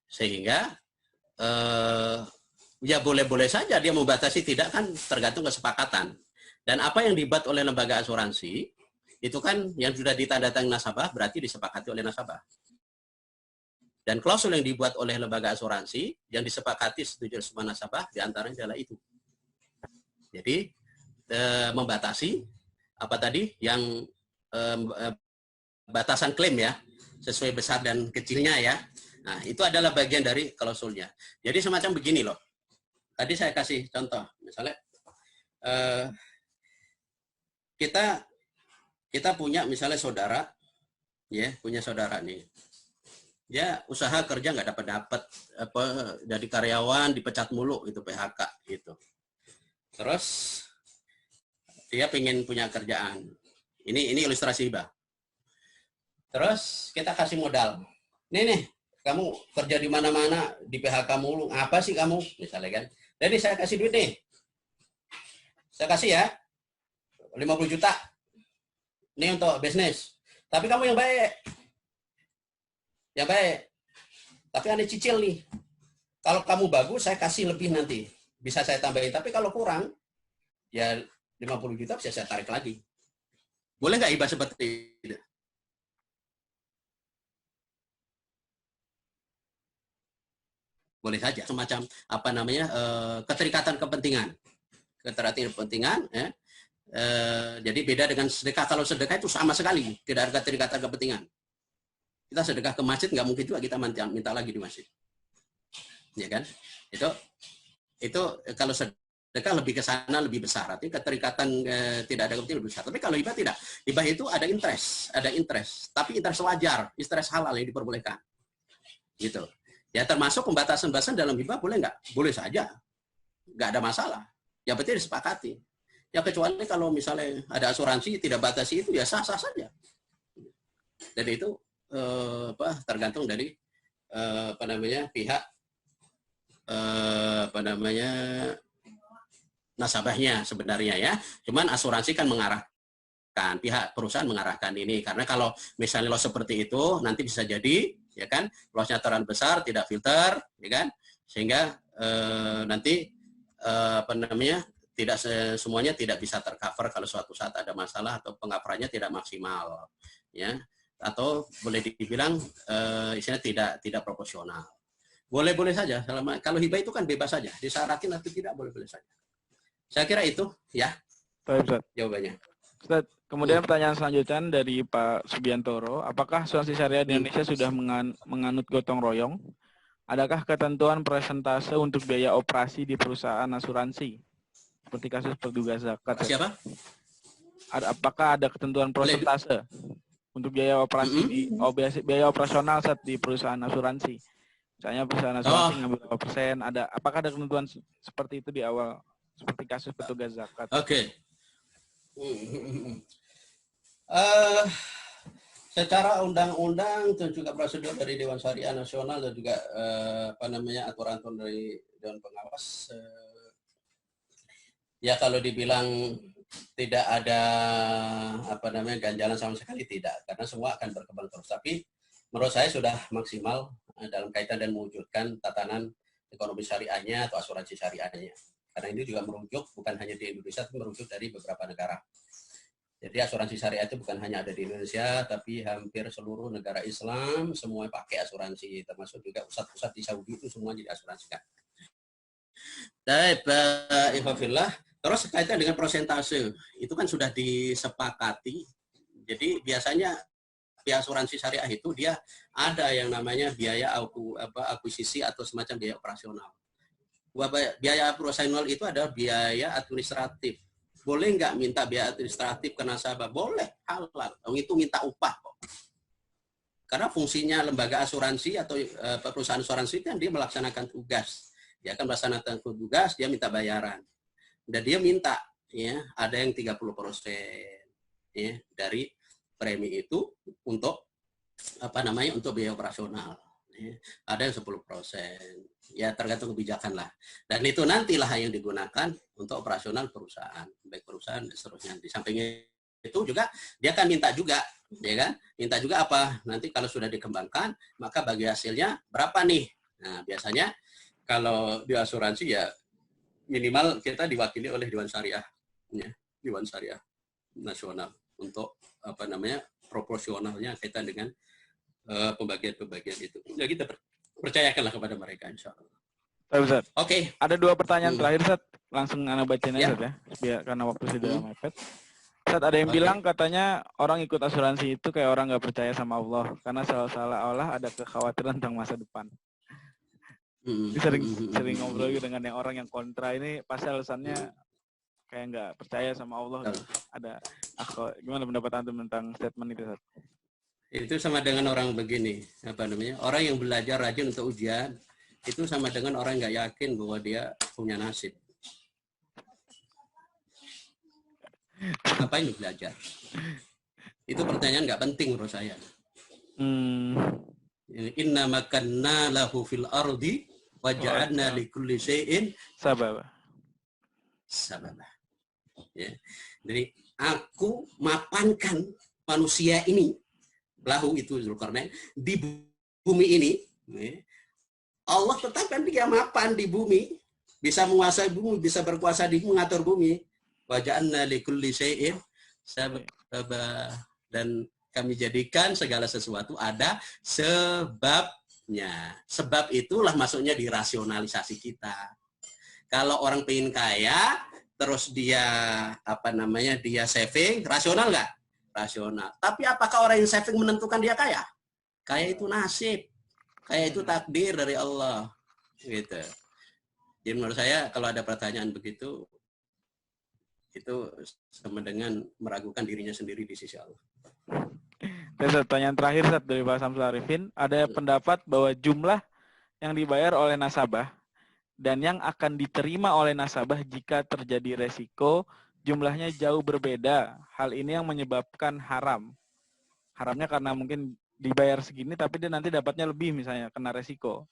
Sehingga ya boleh-boleh saja dia membatasi, tidak kan tergantung kesepakatan. Dan apa yang dibuat oleh lembaga asuransi itu kan yang sudah ditandatangani nasabah berarti disepakati oleh nasabah. Dan klausul yang dibuat oleh lembaga asuransi yang disepakati setuju semua nasabah diantaranya adalah itu. Jadi membatasi apa tadi yang batasan klaim ya, sesuai besar dan kecilnya ya. Nah itu adalah bagian dari klausulnya. Jadi semacam begini loh. Tadi saya kasih contoh, misalnya kita punya misalnya saudara, ya punya saudara nih. dia usaha kerja nggak dapat apa, dari karyawan dipecat mulu itu PHK gitu. Terus dia pengen punya kerjaan. Ini ilustrasi hibah. Terus kita kasih modal. Nih, kamu kerja di mana-mana di PHK mulu. Apa sih kamu? Misalnya kan. Jadi saya kasih duit nih. Saya kasih ya 50 juta. Ini untuk bisnis. Tapi kamu yang baik. Yang baik. Tapi ada cicil nih. Kalau kamu bagus, saya kasih lebih nanti. Bisa saya tambahin. Tapi kalau kurang, ya 50 juta bisa saya tarik lagi. Boleh nggak hibah seperti itu? Boleh saja. Semacam apa namanya keterikatan kepentingan. Keterikatan kepentingan. Ya. Jadi beda dengan sedekah. Kalau sedekah itu sama sekali tidak ada keterikatan kepentingan. Kita sedekah ke masjid nggak mungkin juga kita minta lagi di masjid. Ya kan? Itu kalau sedekah lebih ke sana lebih besar. Artinya keterikatan tidak ada kepentingan lebih besar. Tapi kalau hibah tidak. Hibah itu ada interest. Tapi interest wajar, interest halal yang diperbolehkan. Gitu. Ya termasuk pembatasan-batasan dalam hibah boleh nggak? Boleh saja. Nggak ada masalah. Yang penting disepakati. Ya kecuali kalau misalnya ada asuransi tidak batasi itu ya sah-sah saja. Jadi itu tergantung dari pihak nasabahnya sebenarnya ya. Cuman asuransi kan mengarahkan, pihak perusahaan mengarahkan ini karena kalau misalnya loss seperti itu nanti bisa jadi ya kan lossnya terlalu besar tidak filter ya kan sehingga nanti tidak semuanya tidak bisa tercover kalau suatu saat ada masalah atau pengaparannya tidak maksimal ya atau boleh dibilang istilahnya tidak proporsional. Boleh saja kalau hibah itu kan bebas saja disyaratkan atau tidak boleh saja. Saya kira itu ya. Baik, Ustaz. Jawabannya. Ustaz, kemudian pertanyaan selanjutnya dari Pak Subiantoro, apakah asuransi syariah di Indonesia sudah menganut gotong royong? Adakah ketentuan persentase untuk biaya operasi di perusahaan asuransi? Seperti kasus perduga zakat. Siapa? Apakah ada ketentuan persentase untuk biaya operasi biaya operasional saat di perusahaan asuransi? Misalnya perusahaan asuransi ngambil berapa persen? Apakah ada ketentuan seperti itu di awal? Seperti kasus petugas zakat. Oke. Secara undang-undang dan juga prosedur dari Dewan Syariah Nasional dan juga aturan-aturan dari Dewan Pengawas ya kalau dibilang tidak ada ganjalan sama sekali tidak karena semua akan berkembang terus tapi menurut saya sudah maksimal dalam kaitan dan mewujudkan tatanan ekonomi syariahnya atau asuransi syariahnya karena ini juga merujuk bukan hanya di Indonesia tapi merujuk dari beberapa negara. Jadi asuransi syariah itu bukan hanya ada di Indonesia, tapi hampir seluruh negara Islam semua pakai asuransi, termasuk juga pusat-pusat di Saudi itu semua diasuransikan. Terus kaitan dengan persentase, itu kan sudah disepakati. Jadi biasanya pihak asuransi syariah itu dia ada yang namanya biaya akuisisi atau semacam biaya operasional. Biaya operasional itu adalah biaya administratif. Boleh nggak minta biaya administratif ke nasabah? Boleh, halal. Itu minta upah kok. Karena fungsinya lembaga asuransi atau perusahaan asuransi kan dia melaksanakan tugas. Dia akan melaksanakan tugas, dia minta bayaran. Dan dia minta, ya, ada yang 30% ya, dari premi itu untuk untuk biaya operasional. Ya. Ada yang 10%. Ya tergantung kebijakan lah. Dan itu nantilah yang digunakan untuk operasional perusahaan, baik perusahaan dan seterusnya. Di samping itu juga dia akan minta juga, ya kan? Minta juga apa? Nanti kalau sudah dikembangkan, maka bagi hasilnya berapa nih? Nah, biasanya kalau di asuransi ya minimal kita diwakili oleh Dewan Syariah, ya, Dewan Syariah Nasional untuk proporsionalnya kaitan dengan pembagian itu. Ya kita percayakanlah kepada mereka insya Allah. Oke. Ada 2 pertanyaan terakhir, Ustaz. Langsung Anda bacain aja, ya. Biar karena waktu sudah mepet. Ustaz, ada yang bilang katanya orang ikut asuransi itu kayak orang nggak percaya sama Allah karena seolah-olah ada kekhawatiran tentang masa depan. Sering ngobrol dengan yang orang yang kontra ini pasti alasannya kayak nggak percaya sama Allah. Ada gimana pendapat Antum tentang statement itu, Ustaz? Itu sama dengan orang begini, apa namanya? Orang yang belajar rajin untuk ujian itu sama dengan orang nggak yakin bahwa dia punya nasib. Ngapain lu belajar? Itu pertanyaan nggak penting menurut saya. Inna makanna lahu fil ardi wa ja'alna likulli syai'in sababa. Ya. Jadi aku mapankan manusia ini, lahu itu Zulkarnain, di bumi ini. Ya. Allah tetapkan dia mapan di bumi, bisa menguasai bumi, bisa berkuasa di bumi, mengatur bumi. Wa ja'alna likulli syai'in sababa, dan kami jadikan segala sesuatu ada sebabnya. Sebab itulah masuknya di rasionalisasi kita. Kalau orang pengen kaya, terus dia dia saving, rasional nggak? Rasional. Tapi apakah orang yang saving menentukan dia kaya? Kaya itu nasib, kaya itu takdir dari Allah, gitu. Jadi menurut saya kalau ada pertanyaan begitu, itu sama dengan meragukan dirinya sendiri di sisi Allah. Pertanyaan terakhir dari Pak Samsul Arifin, ada pendapat bahwa jumlah yang dibayar oleh nasabah dan yang akan diterima oleh nasabah jika terjadi resiko jumlahnya jauh berbeda. Hal ini yang menyebabkan haram. Haramnya karena mungkin dibayar segini tapi dia nanti dapatnya lebih, misalnya kena resiko.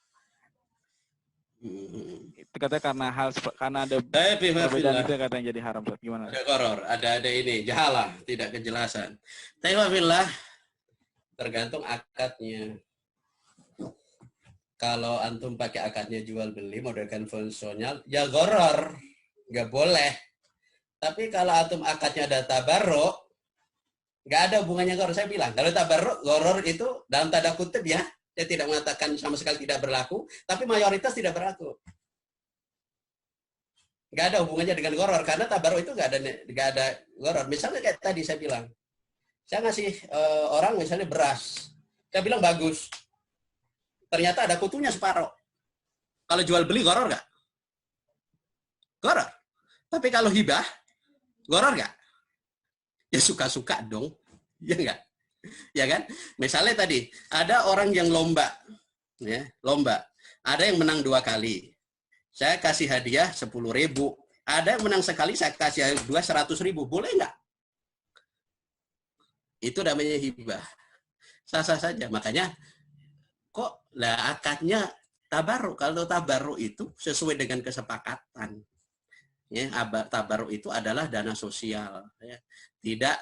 Itu katanya karena ada perbedaan itu katanya jadi haram. Gimana? Ada koror, ada ini jahalah, tidak kejelasan. Tayyibah, tergantung akadnya. Kalau antum pakai akadnya jual beli model konvensional, ya goror, nggak boleh. Tapi kalau antum akadnya ada tabarruk, nggak ada hubungannya goror. Saya bilang kalau tabarruk, goror itu dalam tanda kutip ya. Saya tidak mengatakan sama sekali tidak berlaku, tapi mayoritas tidak berlaku. Nggak ada hubungannya dengan goror, karena tabarruk itu nggak ada goror. Misalnya kayak tadi saya bilang, saya ngasih orang misalnya beras, saya bilang bagus, ternyata ada kutunya separuh. Kalau jual beli goror nggak? Goror. Tapi kalau hibah, goror nggak? Ya suka-suka dong, ya nggak? Ya kan? Misalnya tadi ada orang yang lomba, ya lomba, ada yang menang 2 kali, saya kasih hadiah 10.000, ada yang menang sekali saya kasih hadiah 100.000, boleh nggak? Itu namanya hibah, sah-sah saja. Makanya kok lah akadnya tabarruk. Kalau tabarruk itu sesuai dengan kesepakatan, ya tabarruk itu adalah dana sosial, ya. Tidak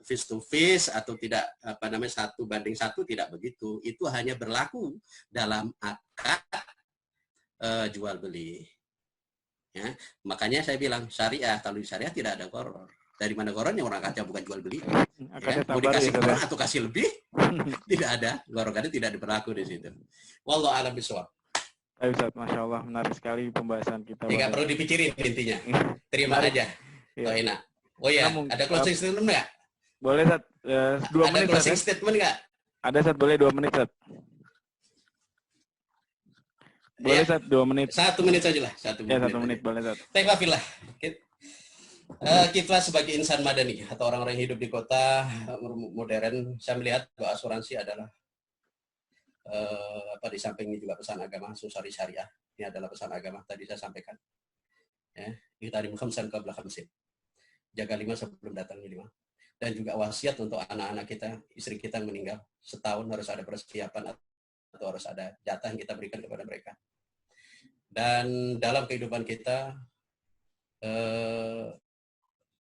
face to face atau tidak 1:1, tidak begitu. Itu hanya berlaku dalam akad jual beli, ya. Makanya saya bilang syariah, kalau di syariah tidak ada goror. Dari mana gorornya? Orang akadnya bukan jual beli, ya. Mau dikasih kurang atau kasih lebih, tidak ada goror, karena tidak berlaku di situ. Wallahu a'lam bishawab. Ustaz, Masya Allah, menarik sekali pembahasan kita. Tidak perlu dipikirin intinya, terima aja. Oh enak. Oh ya, ada closing statement nggak? Boleh, Ustaz. 2 menit. Ada closing statement nggak? Ada, Ustaz, boleh 2 menit, Ustaz. Boleh, Ustaz, 2 menit. 1 menit saja lah. 1 menit. Ya, 1 menit boleh, Ustaz. Takwafillah. Kita sebagai insan madani atau orang-orang yang hidup di kota modern, saya melihat bahwa asuransi adalah di samping ini juga pesan agama, susari syariah. Ini adalah pesan agama tadi saya sampaikan. Ya, kita di khamsan qabla khamsin. Jaga 5 sebelum datangnya 5. Dan juga wasiat untuk anak-anak kita, istri kita yang meninggal, setahun harus ada persiapan atau harus ada jatah yang kita berikan kepada mereka. Dan dalam kehidupan kita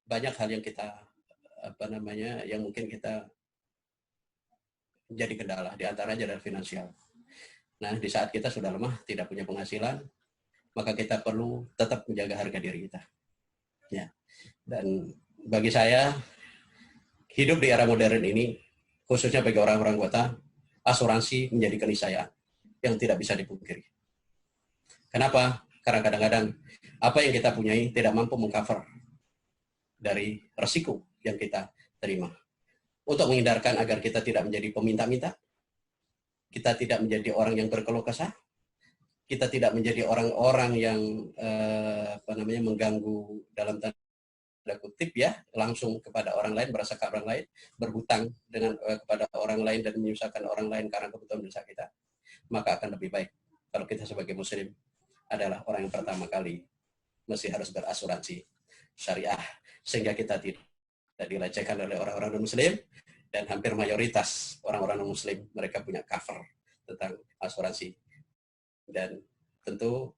banyak hal yang kita yang mungkin kita menjadi kendala, di antaranya adalah finansial. Nah, di saat kita sudah lemah, tidak punya penghasilan, maka kita perlu tetap menjaga harga diri kita. Ya. Dan bagi saya, hidup di era modern ini, khususnya bagi orang-orang kota, asuransi menjadi keniscayaan yang tidak bisa dipungkiri. Kenapa? Karena kadang-kadang apa yang kita punyai tidak mampu mengcover dari resiko yang kita terima. Untuk menghindarkan agar kita tidak menjadi peminta-minta, kita tidak menjadi orang yang berkeluh kesah, kita tidak menjadi orang-orang yang mengganggu dalam tanda kutip ya, langsung kepada orang lain, merasa ke orang lain, berhutang dengan kepada orang lain dan menyusahkan orang lain karena kebutuhan dosa kita, maka akan lebih baik kalau kita sebagai muslim adalah orang yang pertama kali mesti harus berasuransi syariah, sehingga kita tidak dilecehkan oleh orang-orang non-muslim, dan hampir mayoritas orang-orang non-muslim mereka punya cover tentang asuransi. Dan tentu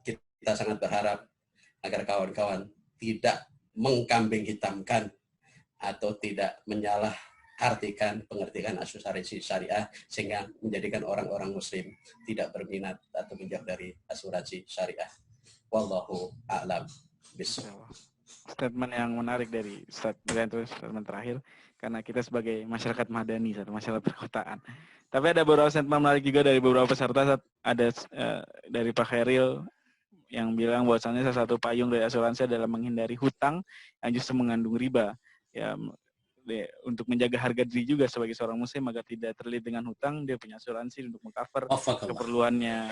kita sangat berharap agar kawan-kawan tidak mengkambing hitamkan atau tidak menyalah artikan pengertian asuransi syariah sehingga menjadikan orang-orang muslim tidak berminat atau menjauh dari asuransi syariah. Wallahu a'lam bishawab. Statement yang menarik dari Ustaz Nurianto, statement terakhir, karena kita sebagai masyarakat madani, masyarakat perkotaan. Tapi ada beberapa statement menarik juga dari beberapa peserta. Ada dari Pak Khairil yang bilang bahwasannya salah satu payung dari asuransi adalah menghindari hutang yang justru mengandung riba. Ya, untuk menjaga harga diri juga sebagai seorang muslim agar tidak terlilit dengan hutang, dia punya asuransi untuk mengcover keperluannya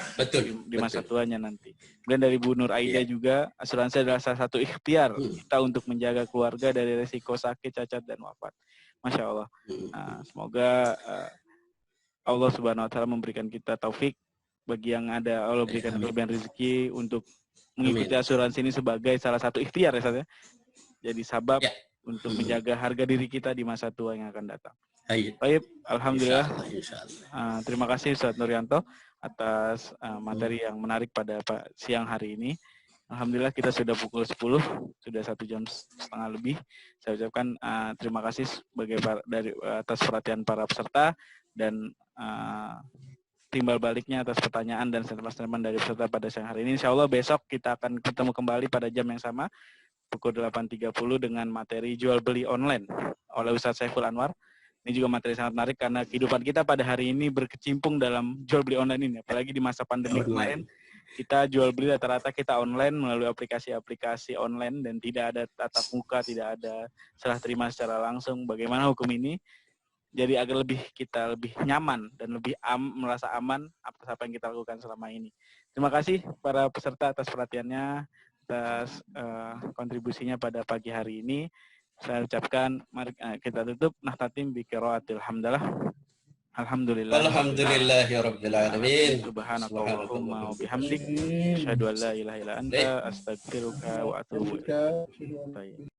di masa tuanya nanti. Kemudian dari Bu Nur Aida juga, asuransi adalah salah satu ikhtiar kita untuk menjaga keluarga dari resiko sakit, cacat, dan wafat. Masya Allah. Semoga Allah Subhanahu Wa Taala memberikan kita taufik bagi yang ada, Allah berikan kelebihan rezeki untuk mengikuti asuransi ini sebagai salah satu ikhtiar ya Ustaz ya. Jadi sabab untuk menjaga harga diri kita di masa tua yang akan datang. Baik, alhamdulillah. Terima kasih Ustaz Nurianto atas materi yang menarik pada siang hari ini. Alhamdulillah kita sudah pukul 10, sudah 1 jam setengah lebih. Saya ucapkan terima kasih atas perhatian para peserta dan timbal baliknya atas pertanyaan dan statement dari peserta pada siang hari ini. Insya Allah besok kita akan ketemu kembali pada jam yang sama, pukul 8.30 dengan materi jual beli online oleh Ustadz Saiful Anwar. Ini juga materi sangat menarik karena kehidupan kita pada hari ini berkecimpung dalam jual beli online ini. Apalagi di masa pandemi kemarin, kita jual beli rata-rata kita online melalui aplikasi-aplikasi online dan tidak ada tatap muka, tidak ada serah terima secara langsung. Bagaimana hukum ini? Jadi agar kita lebih nyaman dan lebih merasa aman apa yang kita lakukan selama ini. Terima kasih para peserta atas perhatiannya, atas kontribusinya pada pagi hari ini. Saya ucapkan mari kita tutup nahtatim bi qiraatil hamdalah. Alhamdulillah. Alhamdulillahirabbil alamin. Subhanakallahumma wa bihamdik asyhadu an la ilaha illa anta astaghfiruka wa atubu ilaik.